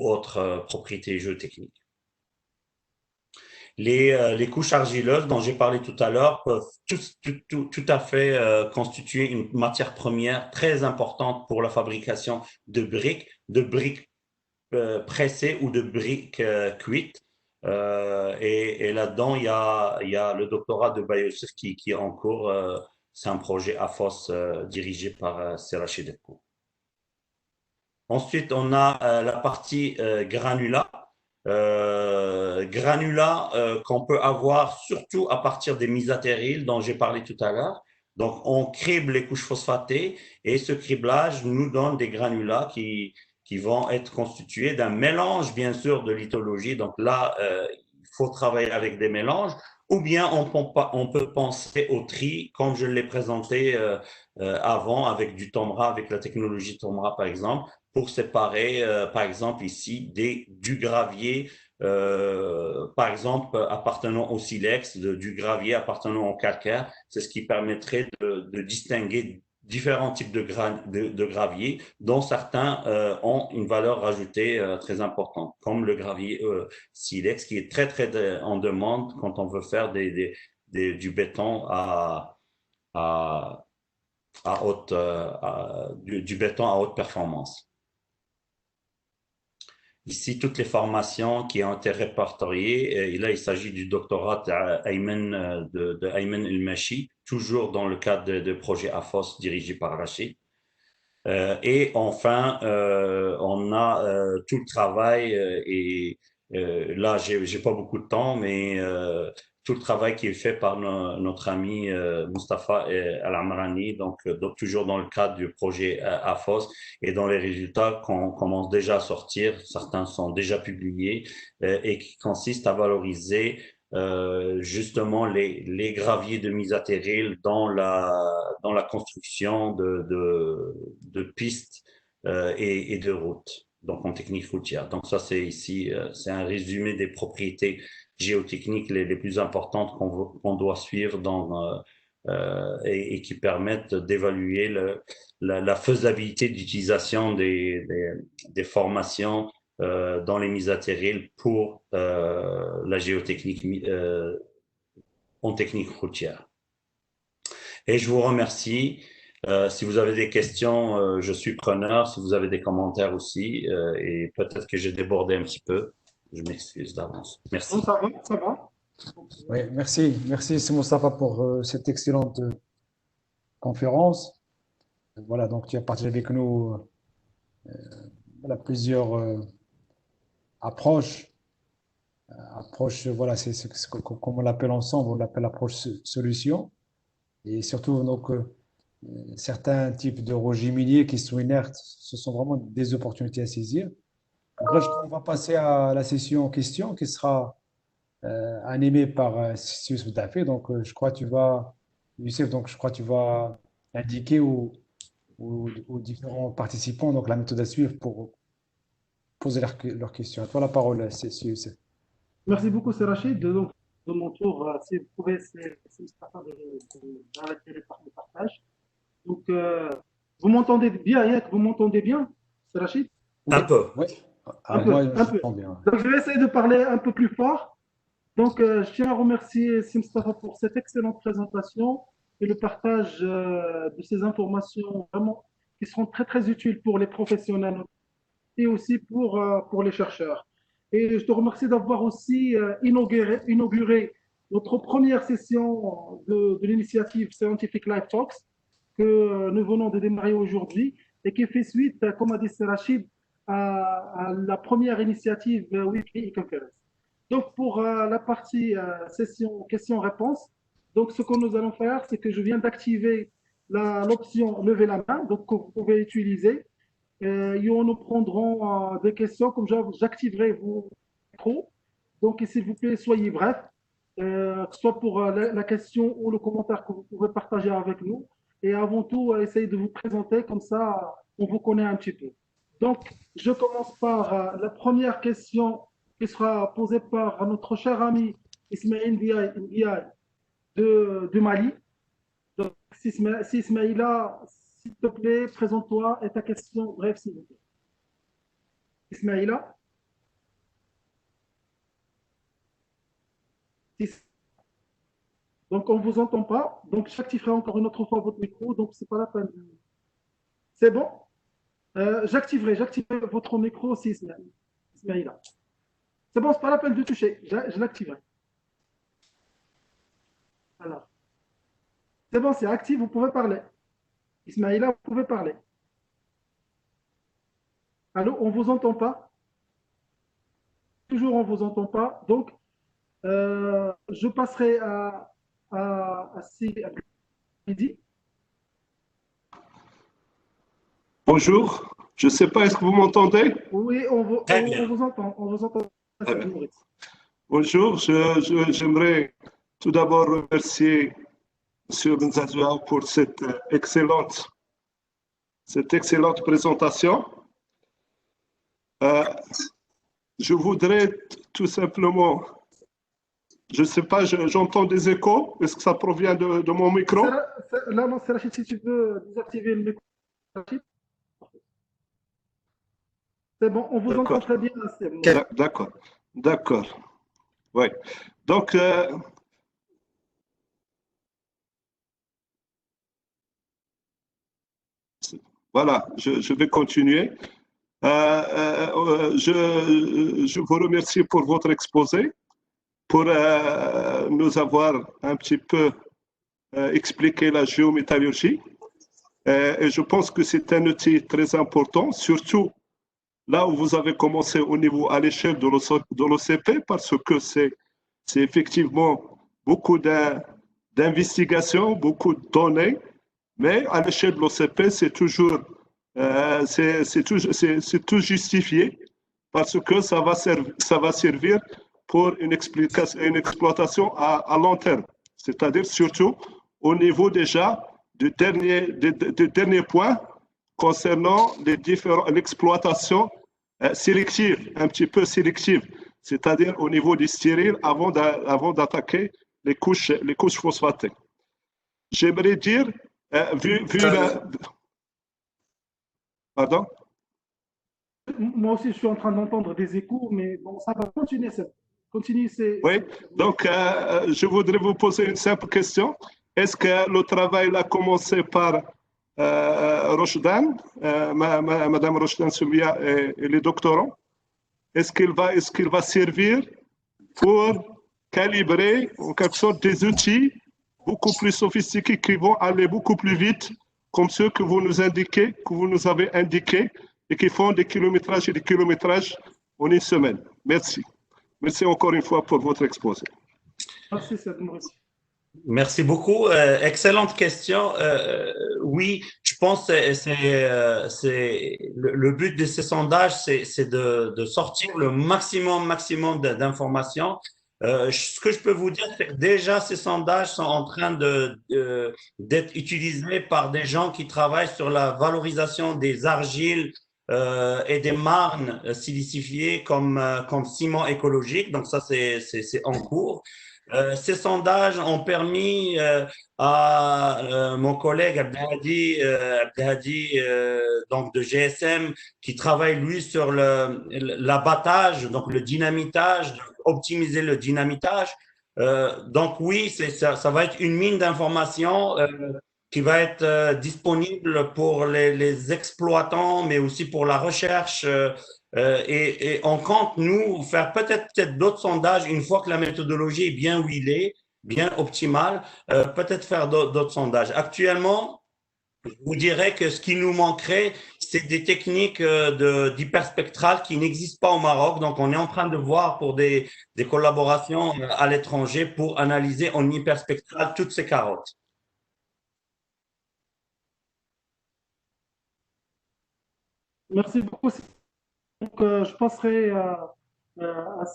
autres propriétés géotechniques. Les couches argileuses dont j'ai parlé tout à l'heure peuvent tout à fait constituer une matière première très importante pour la fabrication de briques pressées ou de briques cuites. Et là-dedans, il y a le doctorat de Bayoussef qui est en cours. C'est un projet AFOS dirigé par Serachid Debko. Ensuite, on a la partie granulat. Granulats qu'on peut avoir surtout à partir des misatériles dont j'ai parlé tout à l'heure. Donc, on crible les couches phosphatées et ce criblage nous donne des granulats qui vont être constitués d'un mélange, bien sûr, de lithologie. Donc là, il faut travailler avec des mélanges ou bien on peut penser au tri, comme je l'ai présenté avant avec du TOMRA, avec la technologie TOMRA, par exemple, pour séparer, par exemple, ici, du gravier, par exemple, appartenant au silex, du gravier appartenant au calcaire. C'est ce qui permettrait de distinguer différents types de gravier, dont certains ont une valeur ajoutée très importante, comme le gravier silex, qui est très en demande quand on veut faire du béton à du béton à haute performance. Ici, toutes les formations qui ont été répertoriées, et là, il s'agit du doctorat de Ayman El-Mashi, toujours dans le cadre de projet AFOS dirigé par Rachid. Et enfin, on a tout le travail, et là, j'ai pas beaucoup de temps, mais tout le travail qui est fait par notre ami Mustapha Al-Amrani, donc toujours dans le cadre du projet AFOS, et dont les résultats qu'on commence déjà à sortir, certains sont déjà publiés, et qui consistent à valoriser justement les graviers de misatéril dans la construction de pistes et de routes, donc en technique routière. Donc ça, c'est ici, c'est un résumé des propriétés géotechniques les plus importantes qu'on doit suivre et qui permettent d'évaluer la faisabilité d'utilisation des formations dans les misatériles pour la géotechnique en technique routière. Et je vous remercie. Si vous avez des questions, je suis preneur. Si vous avez des commentaires aussi, et peut-être que j'ai débordé un petit peu, je m'excuse d'avance. Merci. Non, ça va, ça va. Oui, merci. Merci, c'est Moustapha, pour cette excellente conférence. Voilà, donc tu as partagé avec nous voilà, plusieurs approches. Voilà, comme on l'appelle ensemble, on l'appelle approche solution. Et surtout, donc, certains types de rochers miniers qui sont inertes, ce sont vraiment des opportunités à saisir. Donc là, je crois qu'on va passer à la session questions qui sera animée par Youssef Dafé. Donc, je crois que tu vas, Youssef, donc je crois que tu vas indiquer aux différents participants donc, la méthode à suivre pour poser leurs questions. À toi la parole, c'est Youssef. Merci beaucoup, c'est Rachid. Donc, de mon tour, si vous pouvez, c'est Mustapha d'arrêter le partage. Donc, vous m'entendez bien, Yann? Vous m'entendez bien, c'est Rachid? Un peu. Oui. Un Moi, peu, je un peu. sens bien. Donc, je vais essayer de parler un peu plus fort Donc, je tiens à remercier Sim Mustafa pour cette excellente présentation et le partage de ces informations vraiment qui seront très, très utiles pour les professionnels et aussi pour les chercheurs. Et je te remercie d'avoir aussi inauguré notre première session de l'initiative Scientific Life Talks que nous venons de démarrer aujourd'hui et qui fait suite, comme a dit Rachid, à la première initiative Weekly Conference. Donc, pour la partie session questions-réponses, donc ce que nous allons faire, c'est que je viens d'activer l'option lever la main, donc que vous pouvez utiliser. Et nous prendrons des questions, comme j'activerai vos micros. Donc, s'il vous plaît, soyez bref, que ce soit pour la question ou le commentaire que vous pouvez partager avec nous. Et avant tout, essayez de vous présenter, comme ça, on vous connaît un petit peu. Donc, je commence par la première question qui sera posée par notre cher ami Ismaël Ndiaye de Mali. Donc, si Ismaïla, s'il te plaît, présente-toi et ta question bref, s'il vous plaît. Ismaïla, donc on ne vous entend pas. Donc, j'activerai encore une autre fois votre micro. Donc, c'est pas la peine. C'est bon? J'activerai votre micro aussi, Ismaïla. C'est bon, c'est pas la peine de toucher. Je l'activerai. Alors, c'est bon, c'est actif, vous pouvez parler. Ismaïla, vous pouvez parler. Allô, on ne vous entend pas? Toujours, on ne vous entend pas. Donc, je passerai à Sidi. Bonjour, je ne sais pas, est-ce que vous m'entendez? Oui, Très bien. vous entend. On vous entend. Très bien. Bonjour, j'aimerais tout d'abord remercier M. Benzazoua pour cette excellente présentation. Je voudrais tout simplement, je ne sais pas, j'entends des échos. Est-ce que ça provient de mon micro? Là, non, c'est Rachid, si tu veux désactiver le micro. C'est bon, on vous entend très bien. Bon. D'accord, d'accord. Oui. Donc, voilà, je vais continuer. Je vous remercie pour votre exposé, pour nous avoir un petit peu expliqué la géométallurgie. Et je pense que c'est un outil très important, surtout là où vous avez commencé au niveau à l'échelle de l'OCP, parce que c'est effectivement beaucoup d'investigations, beaucoup de données, mais à l'échelle de l'OCP, c'est tout justifié parce que ça va servir pour une exploitation à long terme, c'est-à-dire surtout au niveau déjà du dernier point concernant l'exploitation sélective, un petit peu sélective, c'est-à-dire au niveau du stérile avant d'attaquer les couches phosphatées. J'aimerais dire, vu la... Pardon? Moi aussi, je suis en train d'entendre des échos, mais bon, ça va continuer. Oui, donc je voudrais vous poser une simple question. Est-ce que le travail a commencé par Rochdan, Madame Rochdan Soumia et les doctorants? Est-ce qu'il va servir pour calibrer en quelque sorte des outils beaucoup plus sophistiqués qui vont aller beaucoup plus vite, comme ceux que vous nous avez indiqués, et qui font des kilométrages et des kilométrages en une semaine? Merci. Merci encore une fois pour votre exposé. Merci, c'est Maurice. Merci beaucoup. Excellente question. Oui, je pense que c'est le but de ces sondages, c'est de sortir le maximum d'informations. Ce que je peux vous dire, c'est que déjà ces sondages sont en train d'être utilisés par des gens qui travaillent sur la valorisation des argiles et des marnes silicifiées comme ciment écologique. Donc ça, c'est en cours. Ces sondages ont permis à mon collègue Abdelhadi, donc de GSM, qui travaille lui sur l'abattage, donc le dynamitage, optimiser le dynamitage. Donc oui, ça va être une mine d'informations qui va être disponible pour les exploitants, mais aussi pour la recherche. Et on compte, nous, faire peut-être d'autres sondages une fois que la méthodologie est bien huilée, bien optimale, peut-être faire d'autres sondages. Actuellement, je vous dirais que ce qui nous manquerait, c'est des techniques d'hyperspectral qui n'existent pas au Maroc. Donc, on est en train de voir pour des collaborations à l'étranger pour analyser en hyperspectral toutes ces carottes. Merci beaucoup. Donc, je passerai à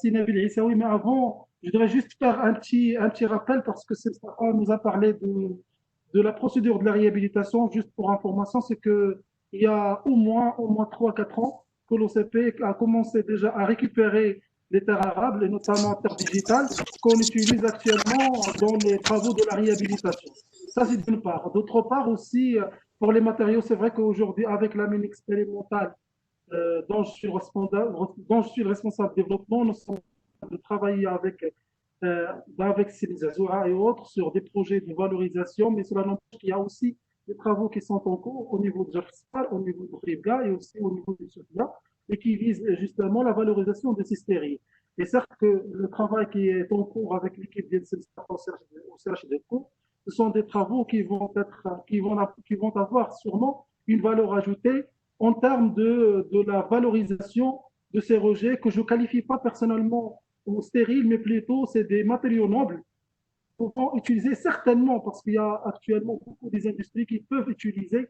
Sinabil Issaoui, mais avant, je voudrais juste faire un petit rappel parce que Stéphane nous a parlé de la procédure de la réhabilitation. Juste pour information, c'est que il y a au moins 3-4 ans que l'OCP a commencé déjà à récupérer les terres arables, et notamment terres digitales, qu'on utilise actuellement dans les travaux de la réhabilitation. Ça, c'est d'une part. D'autre part aussi, pour les matériaux, c'est vrai qu'aujourd'hui, avec la mine expérimentale, dont je suis le responsable développement. Nous sommes en train de travailler avec Célisazoura et autres sur des projets de valorisation, mais cela n'empêche qu'il y a aussi des travaux qui sont en cours au niveau de Jafspal, au niveau de Ribga et aussi au niveau de Sofia, et qui visent justement la valorisation des cystéries. Et certes que le travail qui est en cours avec l'équipe d'Inselstaff au CHDCO, ce sont des travaux qui vont avoir sûrement une valeur ajoutée en termes de la valorisation de ces rejets que je ne qualifie pas personnellement ou stériles, mais plutôt c'est des matériaux nobles pouvant utiliser certainement, parce qu'il y a actuellement beaucoup des industries qui peuvent utiliser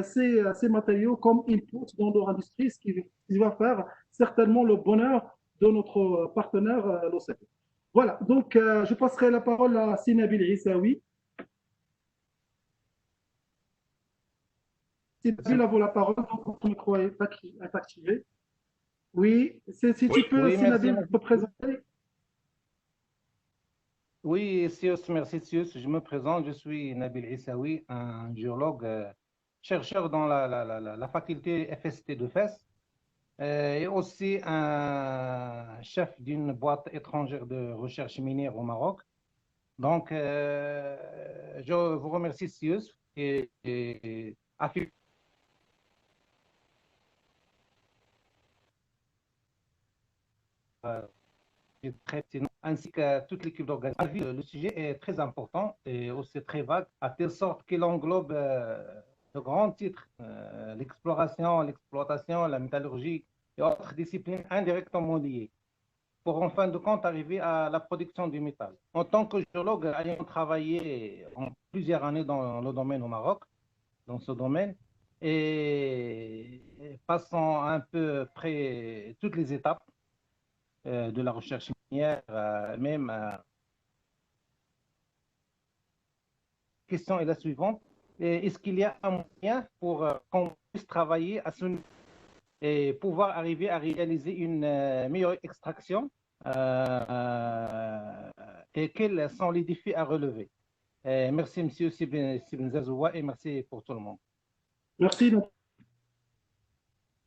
ces matériaux comme input dans leur industrie, qui va faire certainement le bonheur de notre partenaire, l'OCP. Voilà, donc je passerai la parole à Sinabil Issaoui. Sinabil a la parole, donc votre micro est activé. Oui, si tu peux, oui, Sinabil, te présenter. Oui, Sius, merci Sius. Je me présente, je suis Nabil Issaoui, un géologue, chercheur dans la faculté FST de Fès, et aussi un chef d'une boîte étrangère de recherche minière au Maroc. Donc, je vous remercie Sius et ainsi que toute l'équipe d'organisation. Le sujet est très important et aussi très vague, à telle sorte qu'il englobe de grands titres, l'exploration, l'exploitation, la métallurgie et autres disciplines indirectement liées, pour en fin de compte arriver à la production du métal. En tant que géologue, ayant travaillé en plusieurs années dans le domaine au Maroc, dans ce domaine, et passant un peu près toutes les étapes de la recherche minière, même. La question est la suivante. Est-ce qu'il y a un moyen pour qu'on puisse travailler à ce niveau et pouvoir arriver à réaliser une meilleure extraction et quels sont les défis à relever? Merci, M. Sibn Zazoua, et merci pour tout le monde. Merci.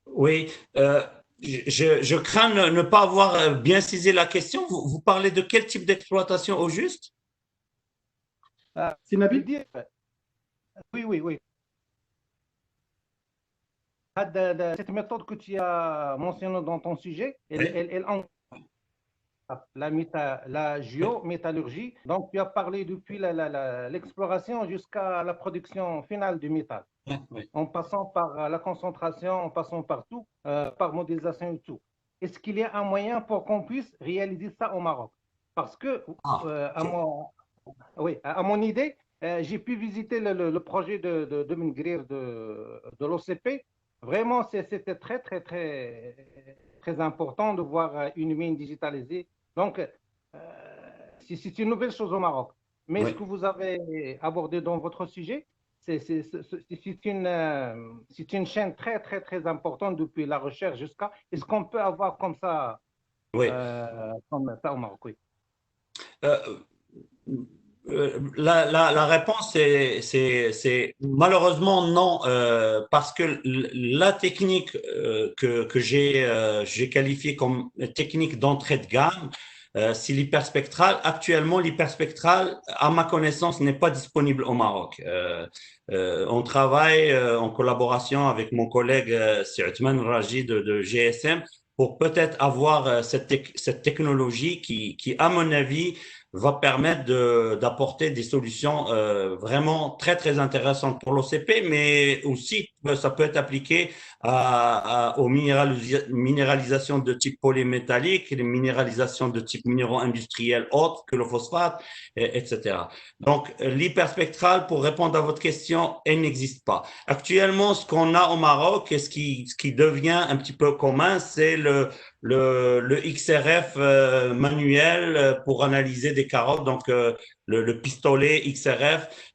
Oui, je crains ne pas avoir bien saisi la question. Vous parlez de quel type d'exploitation au juste? C'est Nabil? Oui. Cette méthode que tu as mentionnée dans ton sujet, elle la géométallurgie. Donc, tu as parlé depuis l'exploration jusqu'à la production finale du métal, en passant par la concentration, en passant par tout, par modélisation et tout. Est-ce qu'il y a un moyen pour qu'on puisse réaliser ça au Maroc? Parce que, à mon idée, j'ai pu visiter le projet de Mingrir de l'OCP. Vraiment, c'était très important de voir une mine digitalisée. Donc, c'est une nouvelle chose au Maroc. Mais ce que vous avez abordé dans votre sujet, c'est une chaîne très importante depuis la recherche jusqu'à… Est-ce qu'on peut avoir comme ça au Maroc? Oui. Euh, la réponse c'est malheureusement non, parce que la technique que j'ai qualifiée comme technique d'entrée de gamme, c'est l'hyperspectral. Actuellement, l'hyperspectral, à ma connaissance, n'est pas disponible au Maroc. On travaille en collaboration avec mon collègue Othman Raji de GSM pour peut-être avoir cette technologie qui, à mon avis, va permettre d'apporter des solutions vraiment très, très intéressantes pour l'OCP, mais aussi ça peut être appliqué aux minéralisations de type polymétallique, les minéralisations de type minéraux industriels autres que le phosphate, etc. Donc, l'hyperspectral, pour répondre à votre question, elle n'existe pas. Actuellement, ce qu'on a au Maroc et ce qui devient un petit peu commun, c'est le XRF manuel pour analyser des carottes, donc le pistolet XRF,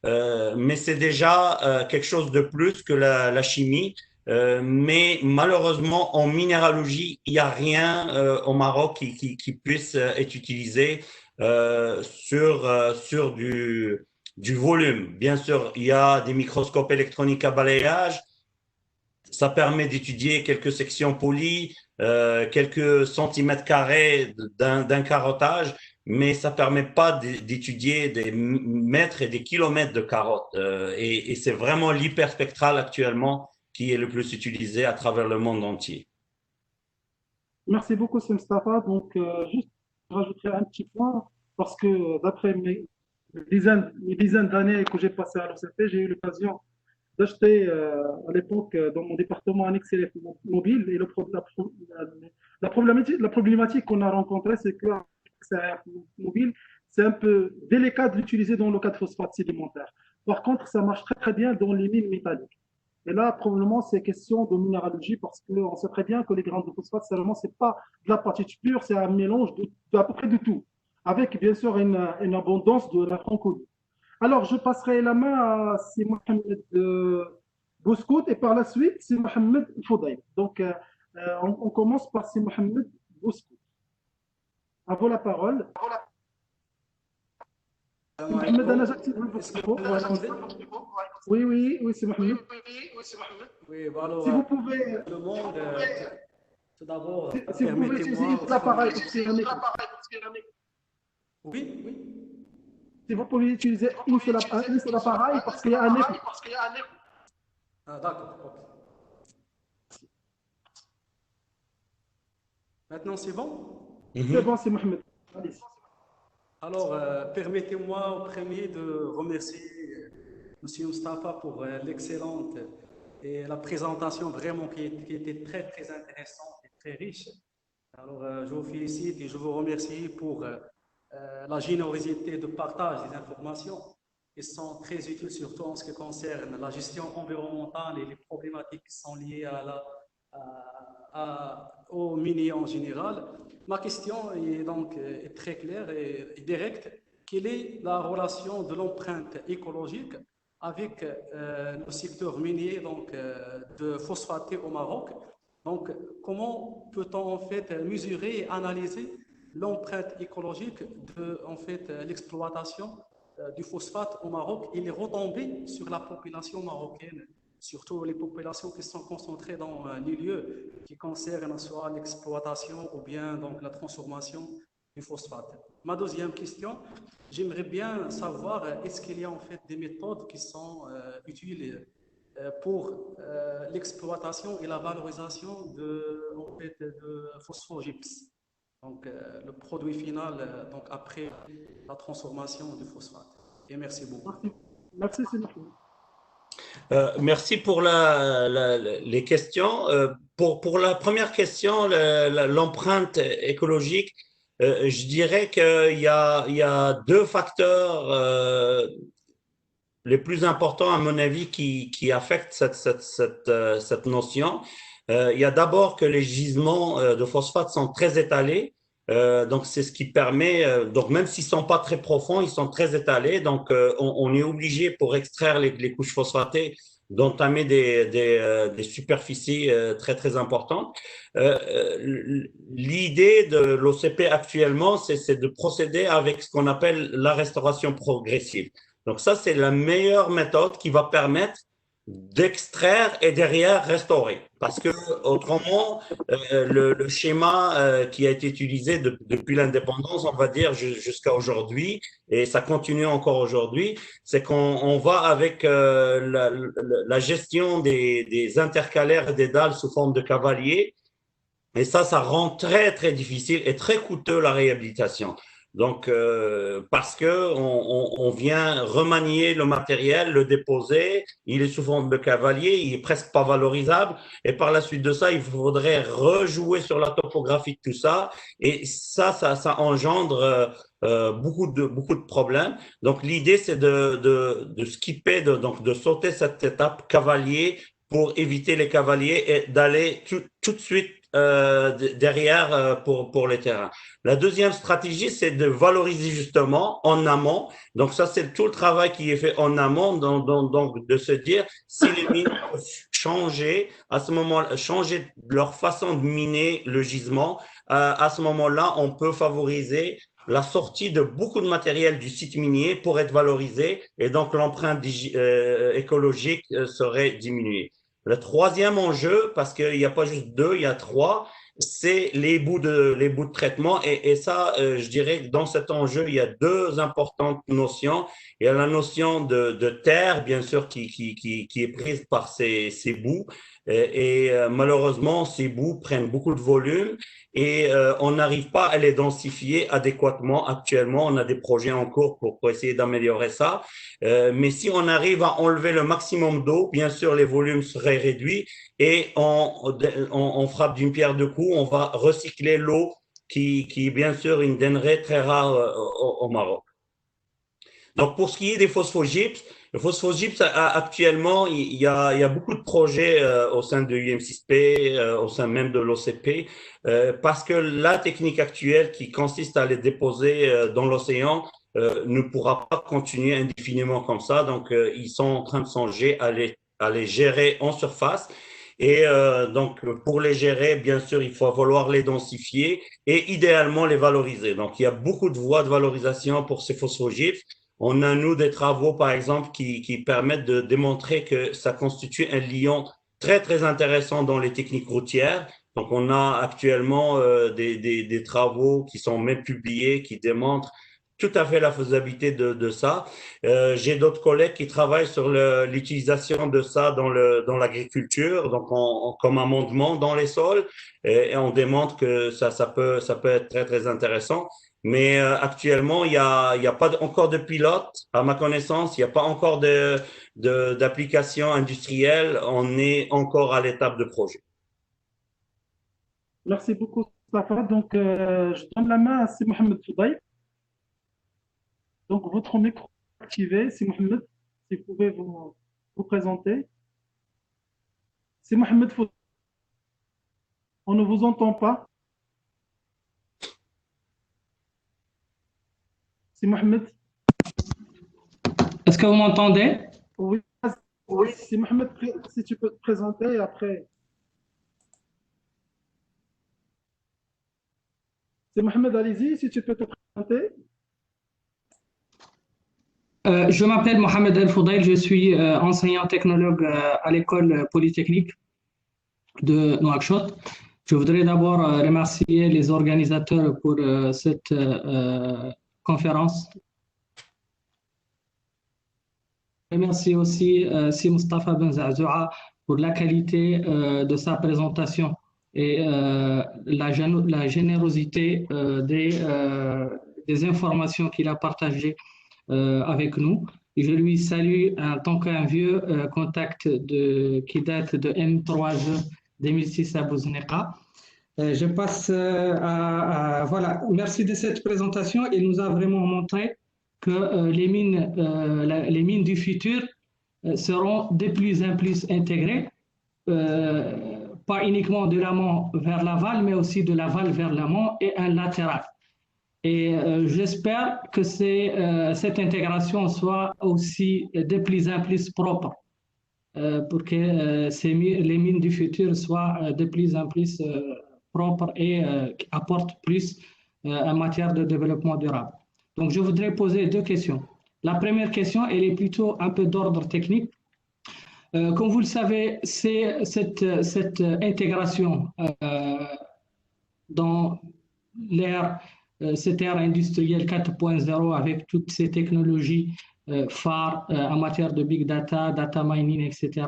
mais c'est déjà quelque chose de plus que la chimie. Mais malheureusement, en minéralogie, il n'y a rien au Maroc qui puisse être utilisé sur du volume. Bien sûr, il y a des microscopes électroniques à balayage. Ça permet d'étudier quelques sections polies, quelques centimètres carrés d'un carottage, mais ça permet pas d'étudier des mètres et des kilomètres de carottes. Et c'est vraiment l'hyperspectral actuellement qui est le plus utilisé à travers le monde entier. Merci beaucoup, c'est Mustafa. Donc, juste je rajouterai un petit point, parce que d'après mes dizaines d'années que j'ai passées à l'OCP, j'ai eu l'occasion d'acheter à l'époque dans mon département un XLF mobile. Et la problématique qu'on a rencontrée, c'est que XLF mobile, c'est un peu délicat de l'utiliser dans le cas de phosphate sédimentaire. Par contre, ça marche très très bien dans les mines métalliques. Et là, probablement, c'est question de minéralogie parce qu'on sait très bien que les grains de phosphate, c'est pas de la partie pure, c'est un mélange d'à peu près de tout, avec bien sûr une abondance de la franconie. Alors, je passerai la main à c'est Mohamed Bouskout et par la suite, c'est Mohamed Foudaï. Donc, on commence par c'est Mohamed Bouskout. À vous la parole. Mohamed, أنا j'active votre micro. Oui, oui, oui, c'est Mohamed. Oui, bon alors, Si vous pouvez, le monde, tout d'abord, si vous pouvez utiliser un seul appareil pour tirer un micro. Oui, oui. Si vous pouvez utiliser un seul appareil parce qu'il y a un écho. Ah, d'accord. Ok. Maintenant, c'est bon? C'est bon, c'est Mohamed. Allez. Alors, permettez-moi au premier de remercier M. Mustafa pour l'excellente et la présentation vraiment qui était très, très intéressante et très riche. Alors, je vous félicite et je vous remercie pour la générosité de partage des informations qui sont très utiles, surtout en ce qui concerne la gestion environnementale et les problématiques qui sont liées aux miniers en général. Ma question est donc très claire et directe. Quelle est la relation de l'empreinte écologique avec le secteur minier de phosphaté au Maroc? Donc, comment peut-on en fait mesurer et analyser l'empreinte écologique de l'exploitation du phosphate au Maroc et les retombées sur la population marocaine, surtout les populations qui sont concentrées dans les lieux qui concernent soit l'exploitation ou bien donc la transformation du phosphate. Ma deuxième question, j'aimerais bien savoir est-ce qu'il y a en fait des méthodes qui sont utiles pour l'exploitation et la valorisation de phosphogypse, donc le produit final donc après la transformation du phosphate. Et merci beaucoup. Merci, c'est Mohamed. Merci pour les questions. Pour la première question, l'empreinte écologique, je dirais qu'il y a deux facteurs les plus importants, à mon avis, qui affectent cette notion. Il y a d'abord que les gisements de phosphate sont très étalés. Donc, c'est ce qui permet, donc même s'ils ne sont pas très profonds, ils sont très étalés. Donc, on est obligé pour extraire les couches phosphatées d'entamer des superficies très, très importantes. L'idée de l'OCP actuellement, c'est de procéder avec ce qu'on appelle la restauration progressive. Donc ça, c'est la meilleure méthode qui va permettre d'extraire et derrière restaurer. Parce que autrement, le schéma qui a été utilisé depuis l'indépendance, on va dire jusqu'à aujourd'hui, et ça continue encore aujourd'hui, c'est qu'on va avec la gestion des intercalaires et des dalles sous forme de cavalier, et ça rend très, très difficile et très coûteux la réhabilitation. Donc, parce que on vient remanier le matériel, le déposer, il est sous forme de cavalier, il est presque pas valorisable, et par la suite de ça, il faudrait rejouer sur la topographie de tout ça, et ça engendre beaucoup de problèmes. Donc, l'idée, c'est de skipper, donc de sauter cette étape cavalier pour éviter les cavaliers et d'aller tout de suite derrière pour les terrains. La deuxième stratégie, c'est de valoriser justement en amont. Donc ça, c'est tout le travail qui est fait en amont, donc de se dire si les mines peuvent changer à ce moment, changer leur façon de miner le gisement. À ce moment-là, on peut favoriser la sortie de beaucoup de matériel du site minier pour être valorisé et donc l'empreinte écologique serait diminuée. Le troisième enjeu, parce qu'il n'y a pas juste deux, il y a trois, c'est les bouts de traitement. Et ça, je dirais que dans cet enjeu, il y a deux importantes notions. Il y a la notion de terre, bien sûr, qui est prise par ces bouts. Et malheureusement, ces bouts prennent beaucoup de volume et on n'arrive pas à les densifier adéquatement. Actuellement, on a des projets en cours pour essayer d'améliorer ça. Mais si on arrive à enlever le maximum d'eau, bien sûr, les volumes seraient réduits et on frappe d'une pierre deux coups, on va recycler l'eau qui est bien sûr une denrée très rare au Maroc. Donc, pour ce qui est des phosphogypses, le phosphogypse, actuellement, il y a beaucoup de projets au sein de UM6P, au sein même de l'OCP, parce que la technique actuelle qui consiste à les déposer dans l'océan ne pourra pas continuer indéfiniment comme ça. Donc, ils sont en train de songer à les gérer en surface. Et donc, pour les gérer, bien sûr, il faut falloir les densifier et idéalement les valoriser. Donc, il y a beaucoup de voies de valorisation pour ces phosphogypses. On a, nous, des travaux, par exemple, qui permettent de démontrer que ça constitue un liant très, très intéressant dans les techniques routières. Donc, on a actuellement des travaux qui sont même publiés, qui démontrent tout à fait la faisabilité de ça. J'ai d'autres collègues qui travaillent sur l'utilisation de ça dans l'agriculture, donc comme amendement dans les sols, et on démontre que ça peut être très, très intéressant. Mais actuellement, il y a pas encore de pilote, à ma connaissance, il n'y a pas encore d'application industrielle. On est encore à l'étape de projet. Merci beaucoup, Safa. Donc, je donne la main à Si Mohamed Foudaï. Donc, votre micro est activé. Si Mohamed, si vous pouvez vous présenter. Si Mohamed Foudaï, on ne vous entend pas. Si Mohamed. Est-ce que vous m'entendez? Oui, si Mohamed, si tu peux te présenter après. C'est Mohamed, allez-y, si tu peux te présenter. Je m'appelle Mohamed El Foudail, je suis enseignant technologue à l'école polytechnique de Nouakchott. Je voudrais d'abord remercier les organisateurs pour cette conférence. Je remercie aussi Si Mustafa Ben Zazoua pour la qualité de sa présentation et la générosité des informations qu'il a partagées avec nous. Et je lui salue en tant qu'un vieux contact qui date de M3E 2006 à Bouznéka. Je passe voilà, merci de cette présentation. Il nous a vraiment montré que les mines du futur seront de plus en plus intégrées, pas uniquement de l'amont vers l'aval, mais aussi de l'aval vers l'amont et un latéral. Et j'espère que cette intégration soit aussi de plus en plus propre. pour que les mines du futur soient de plus en plus propres et apportent plus en matière de développement durable. Donc, je voudrais poser deux questions. La première question, elle est plutôt un peu d'ordre technique. Comme vous le savez, c'est cette intégration dans cette ère industrielle 4.0 avec toutes ces technologies phares en matière de big data, data mining, etc.,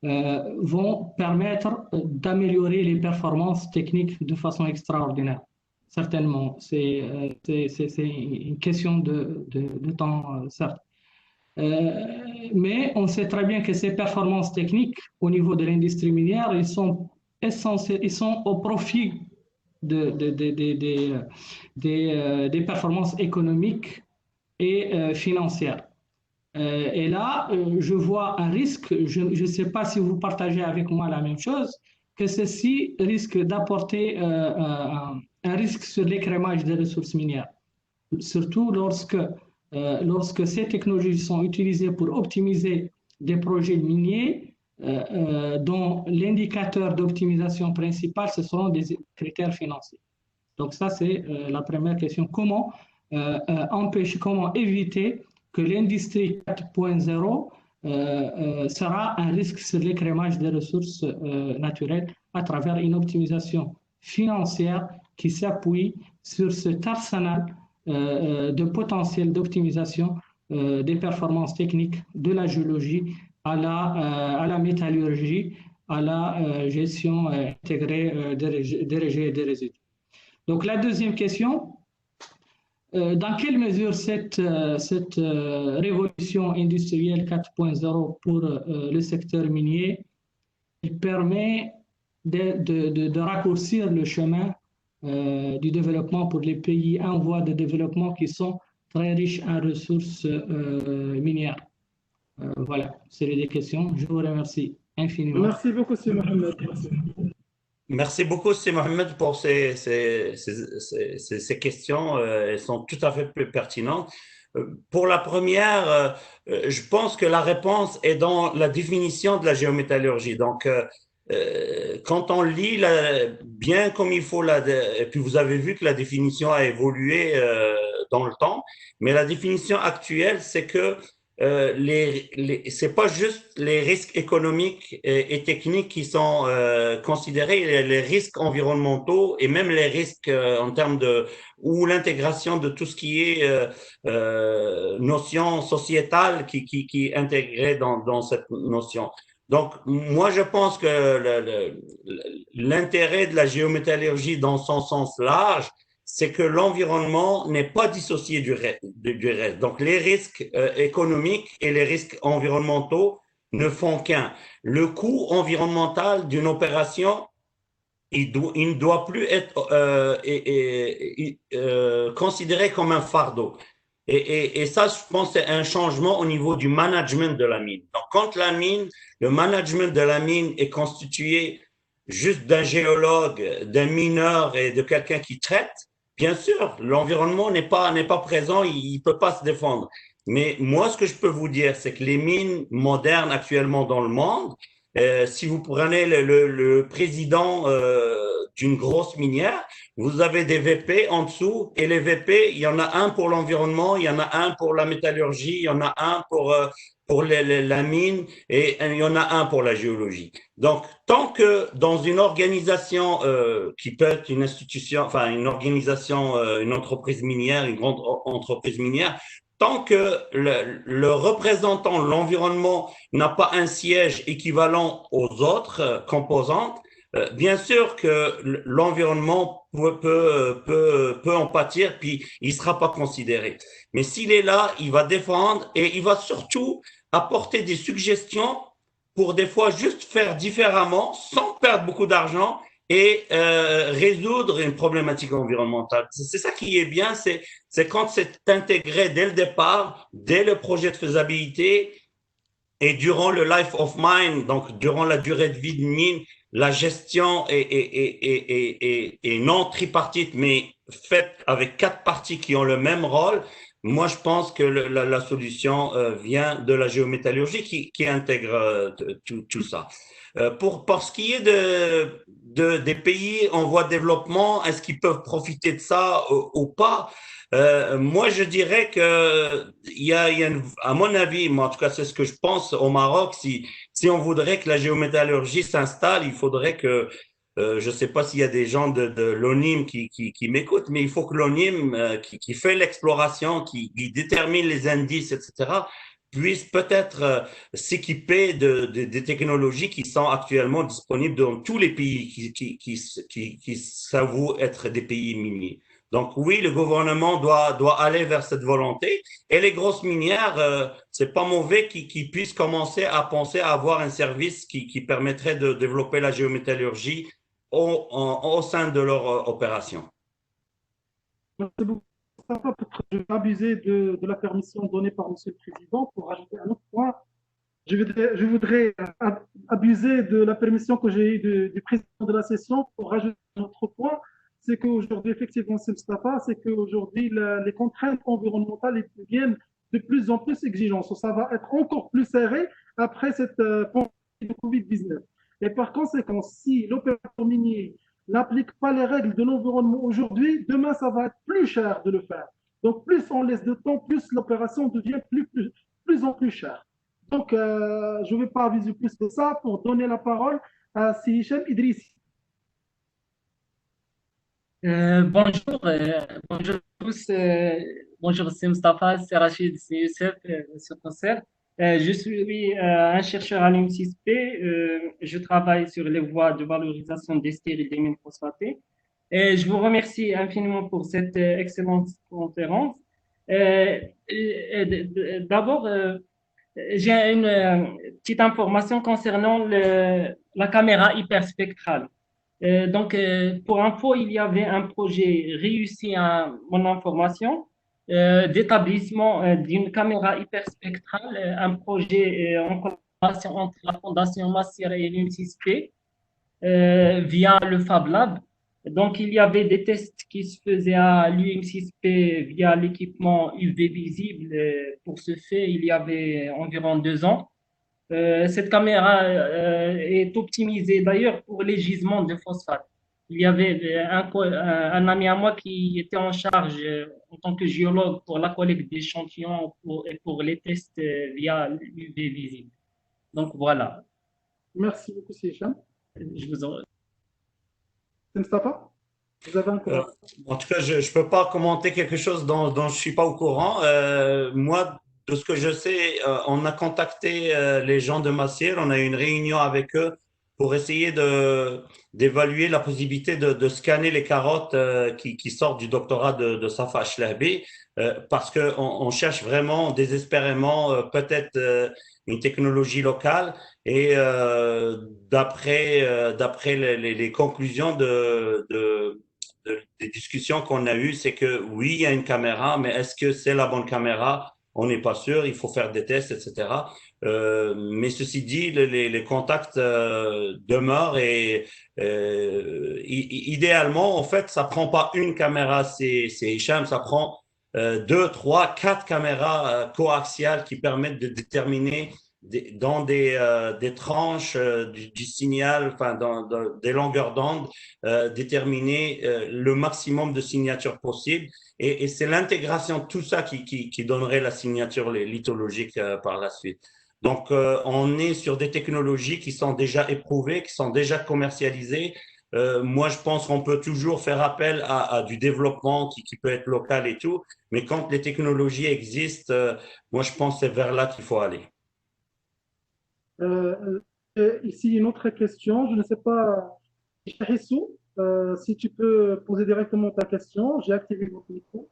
vont permettre d'améliorer les performances techniques de façon extraordinaire. Certainement, c'est une question de temps, certes. Mais on sait très bien que ces performances techniques au niveau de l'industrie minière, ils sont essentiels, ils sont au profit des performances économiques et financières. Et là, je vois un risque, je ne sais pas si vous partagez avec moi la même chose, que ceci risque d'apporter un risque sur l'écrémage des ressources minières, surtout lorsque ces technologies sont utilisées pour optimiser des projets miniers dont l'indicateur d'optimisation principal, ce seront des critères financiers. Donc ça, c'est la première question. Comment comment éviter que l'industrie 4.0 sera un risque sur l'écrémage des ressources naturelles à travers une optimisation financière qui s'appuie sur cet arsenal de potentiel d'optimisation des performances techniques de la géologie à la métallurgie, à la gestion intégrée des rejets et des résidus. Donc la deuxième question, dans quelle mesure cette révolution industrielle 4.0 pour le secteur minier permet de raccourcir le chemin du développement pour les pays en voie de développement qui sont très riches en ressources minières. Voilà, c'est les deux questions. Je vous remercie infiniment. Merci beaucoup, c'est Mohamed. Merci beaucoup, c'est Mohamed, pour ces questions. Elles sont tout à fait pertinentes. Pour la première, je pense que la réponse est dans la définition de la géométallurgie. Donc, quand on lit bien comme il faut, et puis vous avez vu que la définition a évolué dans le temps, mais la définition actuelle, c'est que c'est pas juste les risques économiques et techniques qui sont considérés, les risques environnementaux et même les risques en termes ou l'intégration de tout ce qui est notion sociétale qui est intégrée dans cette notion. Donc, moi, je pense que l'intérêt de la géométallurgie dans son sens large, c'est que l'environnement n'est pas dissocié du reste. Donc, les risques économiques et les risques environnementaux ne font qu'un. Le coût environnemental d'une opération, il ne doit plus être considéré comme un fardeau. Et ça, je pense, c'est un changement au niveau du management de la mine. Donc, quand le management de la mine est constitué juste d'un géologue, d'un mineur et de quelqu'un qui traite, bien sûr, l'environnement n'est pas présent, il peut pas se défendre. Mais moi, ce que je peux vous dire, c'est que les mines modernes actuellement dans le monde, si vous prenez le président d'une grosse minière, vous avez des VP en dessous, et les VP, il y en a un pour l'environnement, il y en a un pour la métallurgie, il y en a un pour la mine, et il y en a un pour la géologie. Donc, tant que dans une organisation qui peut être une institution, enfin une organisation, une entreprise minière, une grande entreprise minière, tant que le représentant de l'environnement n'a pas un siège équivalent aux autres composantes, bien sûr que l'environnement peut en pâtir, puis il sera pas considéré. Mais s'il est là, il va défendre et il va surtout apporter des suggestions pour des fois juste faire différemment, sans perdre beaucoup d'argent et résoudre une problématique environnementale. C'est ça qui est bien, c'est quand c'est intégré dès le départ, dès le projet de faisabilité et durant le life of mine, donc durant la durée de vie d'une mine, la gestion est non tripartite, mais faite avec 4 parties qui ont le même rôle, moi, je pense que la solution vient de la géométallurgie qui intègre tout ça. Pour ce qui est des pays en voie de développement, est-ce qu'ils peuvent profiter de ça ou pas? Moi, je dirais que à mon avis, moi, en tout cas, c'est ce que je pense au Maroc, si on voudrait que la géométallurgie s'installe, il faudrait que je ne sais pas s'il y a des gens de l'ONIM qui m'écoutent, mais il faut que l'ONIM, qui fait l'exploration, qui détermine les indices, etc., puisse peut-être s'équiper des technologies qui sont actuellement disponibles dans tous les pays qui s'avouent être des pays miniers. Donc oui, le gouvernement doit aller vers cette volonté. Et les grosses minières, c'est pas mauvais qu'ils puissent commencer à penser à avoir un service qui permettrait de développer la géométallurgie au sein de leur opération. Merci beaucoup. Je vais abuser de la permission donnée par M. le Président pour ajouter un autre point. Je voudrais abuser de la permission que j'ai eue du président de la session pour rajouter un autre point. C'est qu'aujourd'hui, effectivement, c'est Mustafa, c'est qu'aujourd'hui, les contraintes environnementales deviennent de plus en plus exigeantes. Ça va être encore plus serré après cette pandémie de Covid-19. Et par conséquent, si l'opérateur minier n'applique pas les règles de l'environnement aujourd'hui, demain, ça va être plus cher de le faire. Donc, plus on laisse de temps, plus l'opération devient plus en plus chère. Donc, je ne vais pas aviser plus que ça pour donner la parole à Hichem Idrissi. Bonjour à tous. Bonjour, c'est Mustafa, c'est Rachid, c'est Youssef, c'est Nasser. Je suis un chercheur à l'UNCISP. Je travaille sur les voies de valorisation des stériles des mines phosphatées. Et je vous remercie infiniment pour cette excellente conférence. D'abord, j'ai une petite information concernant la caméra hyperspectrale. Donc, pour info, il y avait un projet réussi à mon information d'établissement d'une caméra hyperspectrale, un projet en collaboration entre la Fondation Massir et l'UNCISP via le Fab Lab. Donc, il y avait des tests qui se faisaient à l'UNCISP via l'équipement UV visible. Pour ce fait, il y avait environ 2 ans. Cette caméra est optimisée d'ailleurs pour les gisements de phosphate. Il y avait un ami à moi qui était en charge en tant que géologue pour la collecte d'échantillons et pour les tests via l'UV visible. Donc voilà. Merci beaucoup, Hichem. Je vous en... Mustafa, vous avez encore... En tout cas, je ne peux pas commenter quelque chose dont je ne suis pas au courant. Moi, de ce que je sais, on a contacté les gens de Massir, on a eu une réunion avec eux pour essayer d'évaluer la possibilité de scanner les carottes qui sortent du doctorat de Safa Ashlahbi, parce qu'on cherche vraiment désespérément peut-être une technologie locale. Et d'après les conclusions des discussions qu'on a eues, c'est que oui, il y a une caméra, mais est-ce que c'est la bonne caméra? On n'est pas sûr, il faut faire des tests, etc. Mais ceci dit, les contacts demeurent et idéalement, en fait, ça prend pas une caméra, c'est Hicham, ça prend 2, 3, 4 caméras coaxiales qui permettent de déterminer dans des tranches du signal, enfin dans des longueurs d'onde, déterminer le maximum de signatures possibles. Et c'est l'intégration de tout ça qui donnerait la signature lithologique par la suite. Donc, on est sur des technologies qui sont déjà éprouvées, qui sont déjà commercialisées. Moi, je pense qu'on peut toujours faire appel à du développement qui peut être local et tout. Mais quand les technologies existent, moi, je pense que c'est vers là qu'il faut aller. Ici, une autre question. Je ne sais pas, Hissou, si tu peux poser directement ta question. J'ai activé votre micro.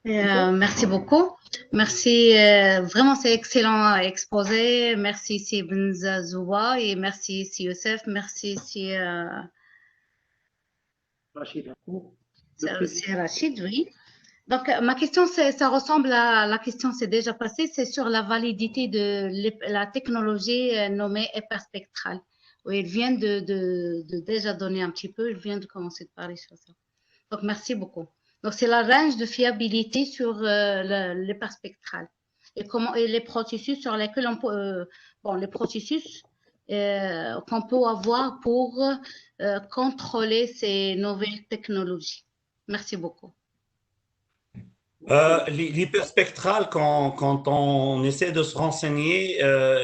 Merci beaucoup. Merci. Vraiment, c'est excellent exposé. Merci, si Ibn Zazoua, et merci, si Youssef. Merci, si Rachid. C'est Rachid, oui. Donc, ma question, ça ressemble à la question, c'est déjà passé, c'est sur la validité de la technologie nommée hyperspectrale. Oui, il vient de déjà donner un petit peu, il vient de commencer de parler sur ça. Donc, merci beaucoup. Donc, c'est la range de fiabilité sur l'hyperspectral et les processus sur lesquels on peut, les processus qu'on peut avoir pour contrôler ces nouvelles technologies. Merci beaucoup. L'hyperspectral, quand on essaie de se renseigner,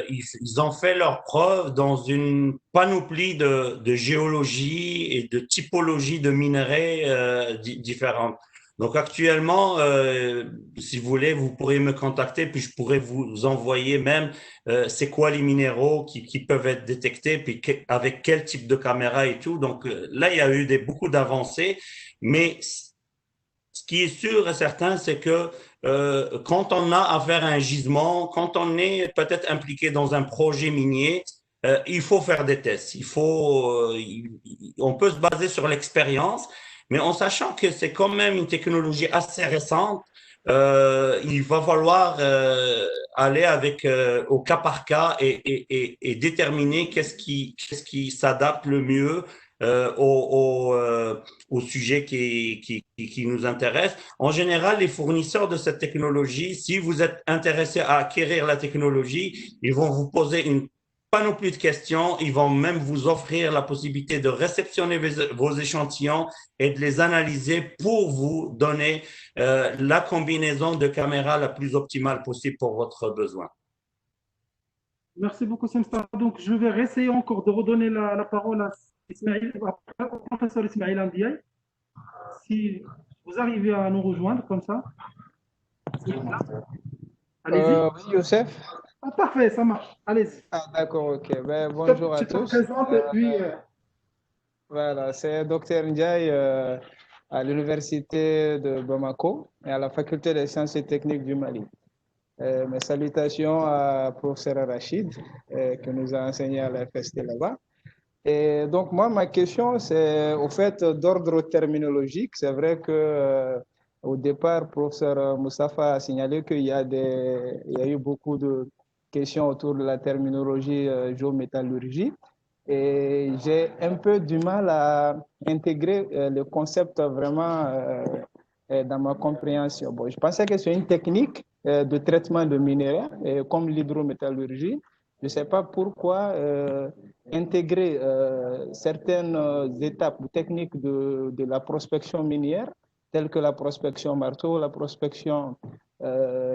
ils ont fait leurs preuves dans une panoplie de géologie et de typologie de minerais différentes. Donc actuellement, si vous voulez, vous pourrez me contacter, puis je pourrais vous envoyer même c'est quoi les minéraux qui peuvent être détectés, puis avec quel type de caméra et tout. Donc là, il y a eu beaucoup d'avancées, mais ce qui est sûr et certain, c'est que quand on a affaire à un gisement, quand on est peut-être impliqué dans un projet minier, il faut faire des tests. On peut se baser sur l'expérience, mais en sachant que c'est quand même une technologie assez récente, il va falloir aller au cas par cas et déterminer qu'est-ce qui s'adapte le mieux au sujet qui nous intéresse. En général, les fournisseurs de cette technologie, si vous êtes intéressé à acquérir la technologie, ils vont vous poser une panoplie de questions. Ils vont même vous offrir la possibilité de réceptionner vos échantillons et de les analyser pour vous donner la combinaison de caméras la plus optimale possible pour votre besoin. Merci beaucoup, Semsta. Donc, je vais essayer encore de redonner la parole à au professeur Ismail Ndiaye. Si vous arrivez à nous rejoindre comme ça. Allez-y. Oui, Youssef. Ah, parfait, ça marche. Allez-y. Ah, d'accord, ok. Ben, bonjour à tous. Voilà, c'est Dr Ndiaye à l'Université de Bamako et à la Faculté des sciences et techniques du Mali. Mes salutations à professeur Rachid qui nous a enseigné à la FST là-bas. Et donc, moi, ma question, c'est au fait d'ordre terminologique. C'est vrai que au départ, professeur Moustapha a signalé qu'il y a eu beaucoup de questions autour de la terminologie géométallurgie. Et j'ai un peu du mal à intégrer le concept vraiment dans ma compréhension. Bon, je pensais que c'est une technique de traitement de minéraux, comme l'hydrométallurgie. Je ne sais pas pourquoi intégrer certaines étapes techniques de la prospection minière, telles que la prospection marteau, la prospection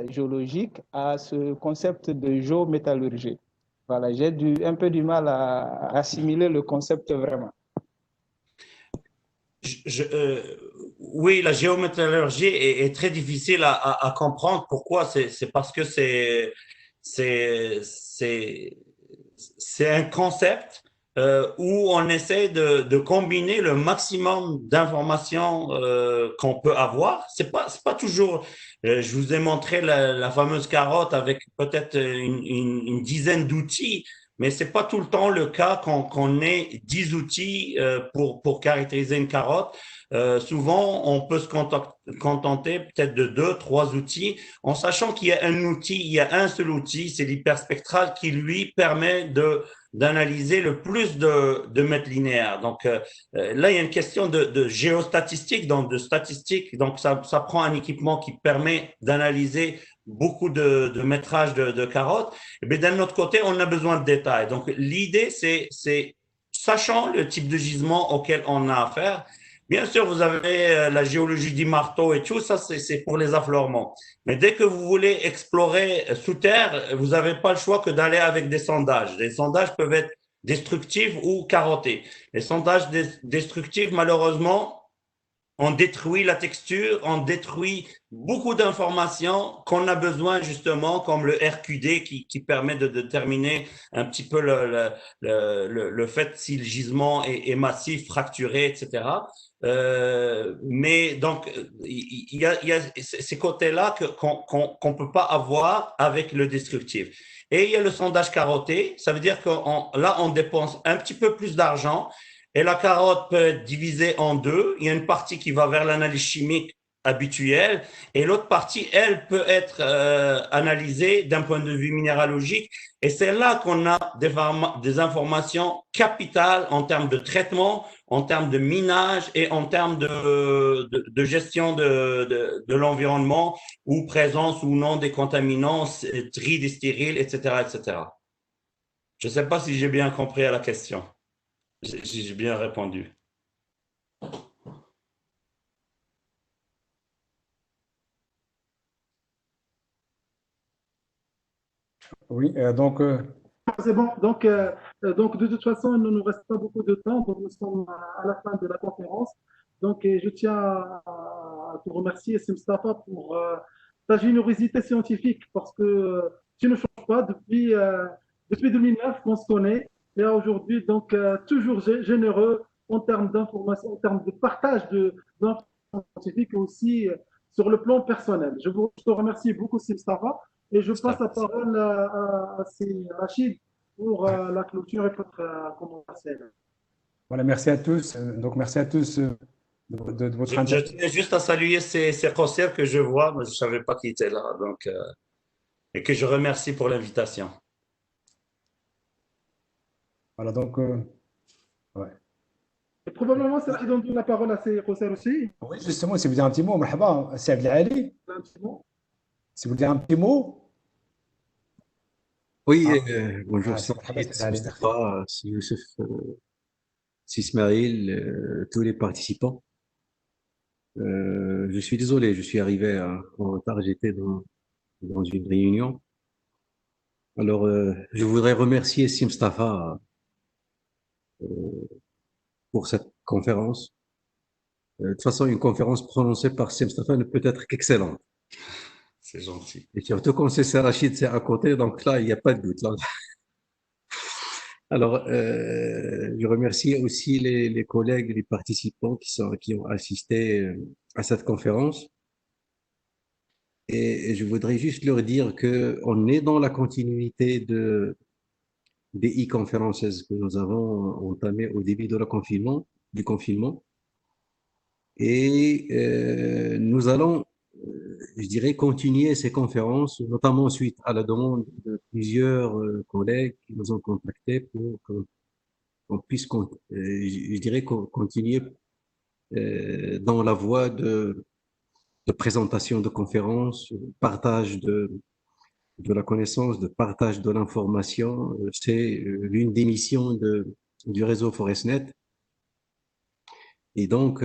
géologique, à ce concept de géométallurgie. Voilà, j'ai un peu du mal à assimiler le concept vraiment. Oui, la géométallurgie est très difficile à comprendre. Pourquoi? C'est parce que c'est un concept où on essaie de combiner le maximum d'informations qu'on peut avoir. C'est pas toujours. Je vous ai montré la fameuse carotte avec peut-être une dizaine d'outils, mais c'est pas tout le temps le cas qu'on ait 10 outils pour caractériser une carotte. Souvent, on peut se contenter peut-être de 2, 3 outils, en sachant qu'il y a un seul outil, c'est l'hyperspectral qui lui permet d'analyser le plus de mètres linéaires. Donc là, il y a une question de géostatistique, donc de statistique. Donc ça prend un équipement qui permet d'analyser beaucoup de métrage de carottes. Mais d'un autre côté, on a besoin de détails. Donc l'idée, c'est sachant le type de gisement auquel on a affaire. Bien sûr, vous avez la géologie du marteau et tout, ça c'est pour les affleurements. Mais dès que vous voulez explorer sous terre, vous n'avez pas le choix que d'aller avec des sondages. Les sondages peuvent être destructifs ou carottés. Les sondages destructifs, malheureusement, on détruit la texture, on détruit beaucoup d'informations qu'on a besoin justement, comme le RQD qui permet de déterminer un petit peu le fait si le gisement est massif, fracturé, etc. Mais donc, il y a ces côtés-là qu'on ne peut pas avoir avec le destructif. Et il y a le sondage carotté, ça veut dire que là, on dépense un petit peu plus d'argent et la carotte peut être divisée en deux. Il y a une partie qui va vers l'analyse chimique habituelle, et l'autre partie, elle, peut être analysée d'un point de vue minéralogique. Et c'est là qu'on a des informations capitales en termes de traitement, en termes de minage et en termes de gestion de l'environnement, ou présence ou non des contaminants, tri des stériles, etc., etc. Je ne sais pas si j'ai bien compris à la question, si j'ai bien répondu. Oui, C'est bon. Donc, de toute façon, il ne nous reste pas beaucoup de temps. Donc, nous sommes à la fin de la conférence. Donc, je tiens à te remercier, Mustafa, pour ta générosité scientifique parce que tu ne changes pas depuis 2009 qu'on se connaît. Et aujourd'hui, donc, toujours généreux en termes d'information, en termes de partage d'informations scientifiques et aussi sur le plan personnel. Je te remercie beaucoup, Mustafa. Et je passe la parole à Rachid pour la clôture et votre commentaire. voilà, merci à tous. Donc, merci à tous de votre Je intervention. tenais juste à saluer ces concerts que je vois, mais je ne savais pas qui était là, donc, et que je remercie pour l'invitation. Voilà, donc, ouais. Et probablement, c'est qui donne la parole à ces concerts aussi. Oui, justement, si vous dites un petit mot, marhaba, c'est Abdelali. Un petit mot. Si vous dites un petit mot. Oui, Ah, bonjour, ah, c'est marhaba, c'est Abdelali, merci. Mustafa, c'est Youssef, c'est Ismail, tous les participants. Je suis désolé, je suis arrivé en retard, j'étais dans une réunion. Alors, je voudrais remercier Sim Mustafa pour cette conférence. De toute façon, une conférence prononcée par Sim Mustafa ne peut être qu'excellente. C'est gentil. Et surtout quand c'est Rachid, c'est à côté, donc là, il n'y a pas de doute. Là. Alors, je remercie aussi les collègues, les participants qui ont assisté à cette conférence. Et je voudrais juste leur dire qu'on est dans la continuité des e-conferences que nous avons entamées au début du confinement. Et nous allons, je dirais, continuer ces conférences, notamment suite à la demande de plusieurs collègues qui nous ont contactés pour qu'on puisse, je dirais, continuer dans la voie de présentation de conférences, partage de la connaissance, de partage de l'information. C'est l'une des missions du réseau ForestNet. Et donc,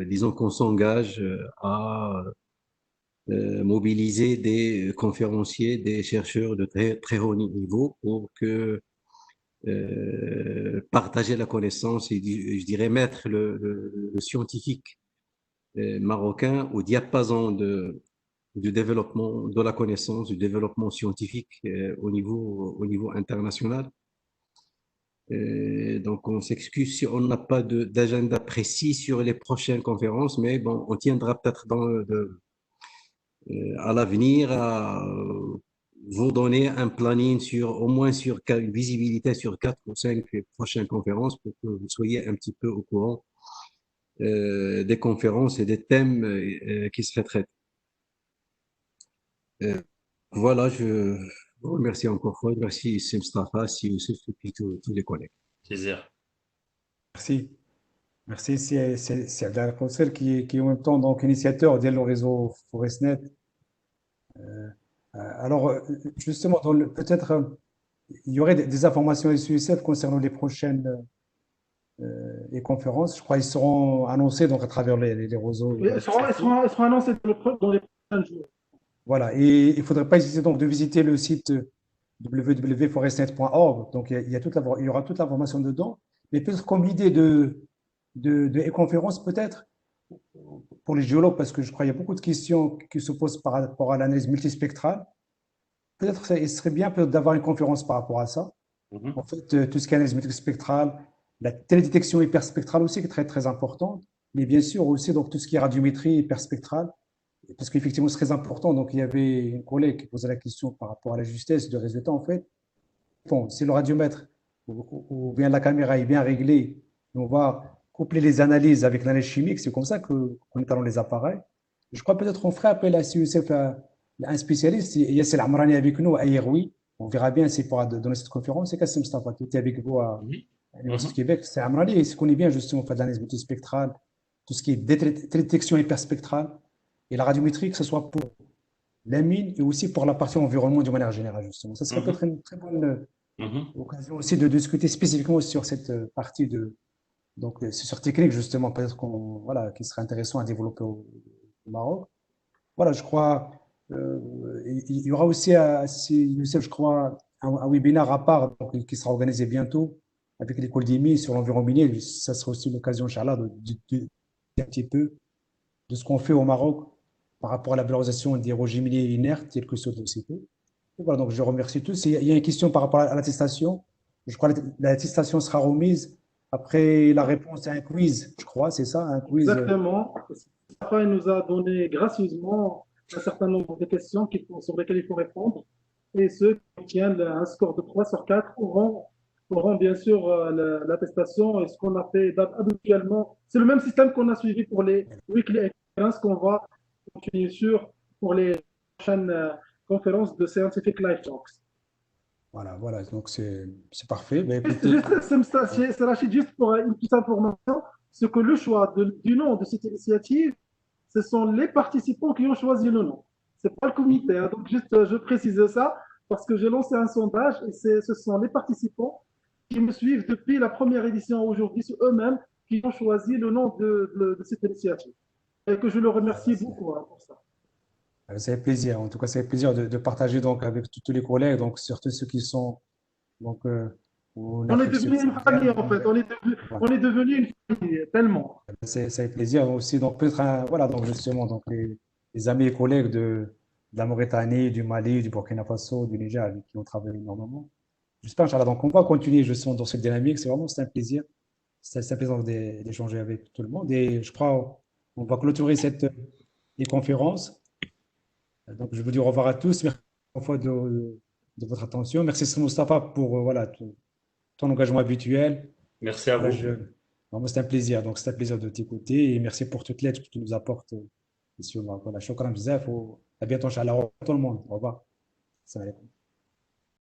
disons qu'on s'engage à mobiliser des conférenciers, des chercheurs de très, très haut niveau pour que partager la connaissance et, je dirais, mettre le scientifique marocain au diapason du développement de la connaissance, du développement scientifique au niveau international. Donc, on s'excuse si on n'a pas d'agenda précis sur les prochaines conférences, mais bon, on tiendra peut-être à l'avenir à vous donner un planning au moins sur une visibilité sur 4 ou 5 prochaines conférences pour que vous soyez un petit peu au courant des conférences et des thèmes qui seraient traités. Voilà, je vous remercie encore fois. Merci Sim Mustafa, si Youssef et puis tous les collègues. Plaisir. Merci. Merci, c'est Abdelali Koussel qui est en même temps donc initiateur du réseau ForestNet. Alors, justement, peut-être il y aurait des informations SUSF concernant les prochaines les conférences. Je crois qu'ils seront annoncés donc à travers les réseaux. Oui, elles seront annoncées dans les prochains jours. Voilà, et il ne faudrait pas hésiter donc de visiter le site www.forestnet.org. Donc, il y aura toute l'information dedans. Mais peut-être comme l'idée de conférence, peut-être, pour les géologues, parce que je crois qu'il y a beaucoup de questions qui se posent par rapport à l'analyse multispectrale. Peut-être il serait bien d'avoir une conférence par rapport à ça. En fait, tout ce qui est analyse multispectrale, la télédétection hyperspectrale aussi, qui est très, très importante. Mais bien sûr aussi donc, tout ce qui est radiométrie hyperspectrale, parce qu'effectivement, c'est très important. Donc, il y avait une collègue qui posait la question par rapport à la justesse de résultat, en fait. Bon, si le radiomètre ou bien la caméra est bien réglée, on va coupler les analyses avec l'analyse chimique. C'est comme ça qu'on étalonne les appareils. Je crois peut-être qu'on fera appel à si Youssef, un spécialiste, Yasser Amrani avec nous à Yerwi. On verra bien s'il pourra donner cette conférence. C'est Kassim Mustafa qui était avec vous à l'Université de Québec. C'est Amrani, il se connaît bien justement de l'analyse multispectrale, tout ce qui est détection hyperspectrale et la radiométrie, que ce soit pour la mine et aussi pour la partie environnement de manière générale, justement. Ça serait peut-être une très bonne occasion aussi de discuter spécifiquement sur cette partie donc, c'est sur technique, justement, peut-être voilà, qui serait intéressant à développer au Maroc. Voilà, je crois, il y aura aussi, Youssef, je crois, un webinaire à part donc, qui sera organisé bientôt avec l'école d'IMI sur l'environnement minier. Ça sera aussi l'occasion, Inch'Allah, de un petit peu de ce qu'on fait au Maroc par rapport à la valorisation des rejets miniers inertes, tels que ceux de l'OCP. Voilà, donc je remercie tous. Il y a une question par rapport à l'attestation. Je crois que l'attestation sera remise après la réponse à un quiz, je crois, c'est ça, un quiz. Exactement. Après, il nous a donné gracieusement un certain nombre de questions sur lesquelles il faut répondre. Et ceux qui obtiennent un score de 3 sur 4 auront bien sûr l'attestation. Et ce qu'on a fait habituellement, c'est le même système qu'on a suivi pour les weekly experiences qu'on va continuer pour les prochaines conférences de Scientific Life Talks. Voilà, donc c'est parfait. Mais C'est Rachid, juste pour une petite information, c'est que le choix du nom de cette initiative, ce sont les participants qui ont choisi le nom. Ce n'est pas le comité. Hein. Donc, juste, je précise ça parce que j'ai lancé un sondage et ce sont les participants qui me suivent depuis la première édition aujourd'hui, c'est eux-mêmes qui ont choisi le nom de cette initiative. Et que je le remercie beaucoup pour ça. Ça fait plaisir. En tout cas, ça fait plaisir de partager donc, avec tous les collègues, donc surtout ceux qui sont. Donc, on est devenu une famille, en fait. On est devenu une famille, tellement. Ça fait plaisir aussi. Donc, peut-être, voilà, donc justement, donc, les amis et collègues de la Mauritanie, du Mali, du Burkina Faso, du Niger, avec qui on travaille énormément. J'espère, Inch'Allah. Donc, on va continuer justement dans cette dynamique. C'est un plaisir. C'est un plaisir d'échanger avec tout le monde. Et je crois qu'on va clôturer cette conférence. Donc, je vous dis au revoir à tous. Merci encore de votre attention. Merci, Moustapha, pour voilà, ton engagement habituel. Merci à vous. C'est un plaisir. Donc, c'est un plaisir de t'écouter et merci pour toute l'aide que tu nous apportes ici au Maroc. Voilà, shukran bzaf. À bientôt, Inch'Allah. Au revoir tout le monde. Au revoir. Salam alaikum.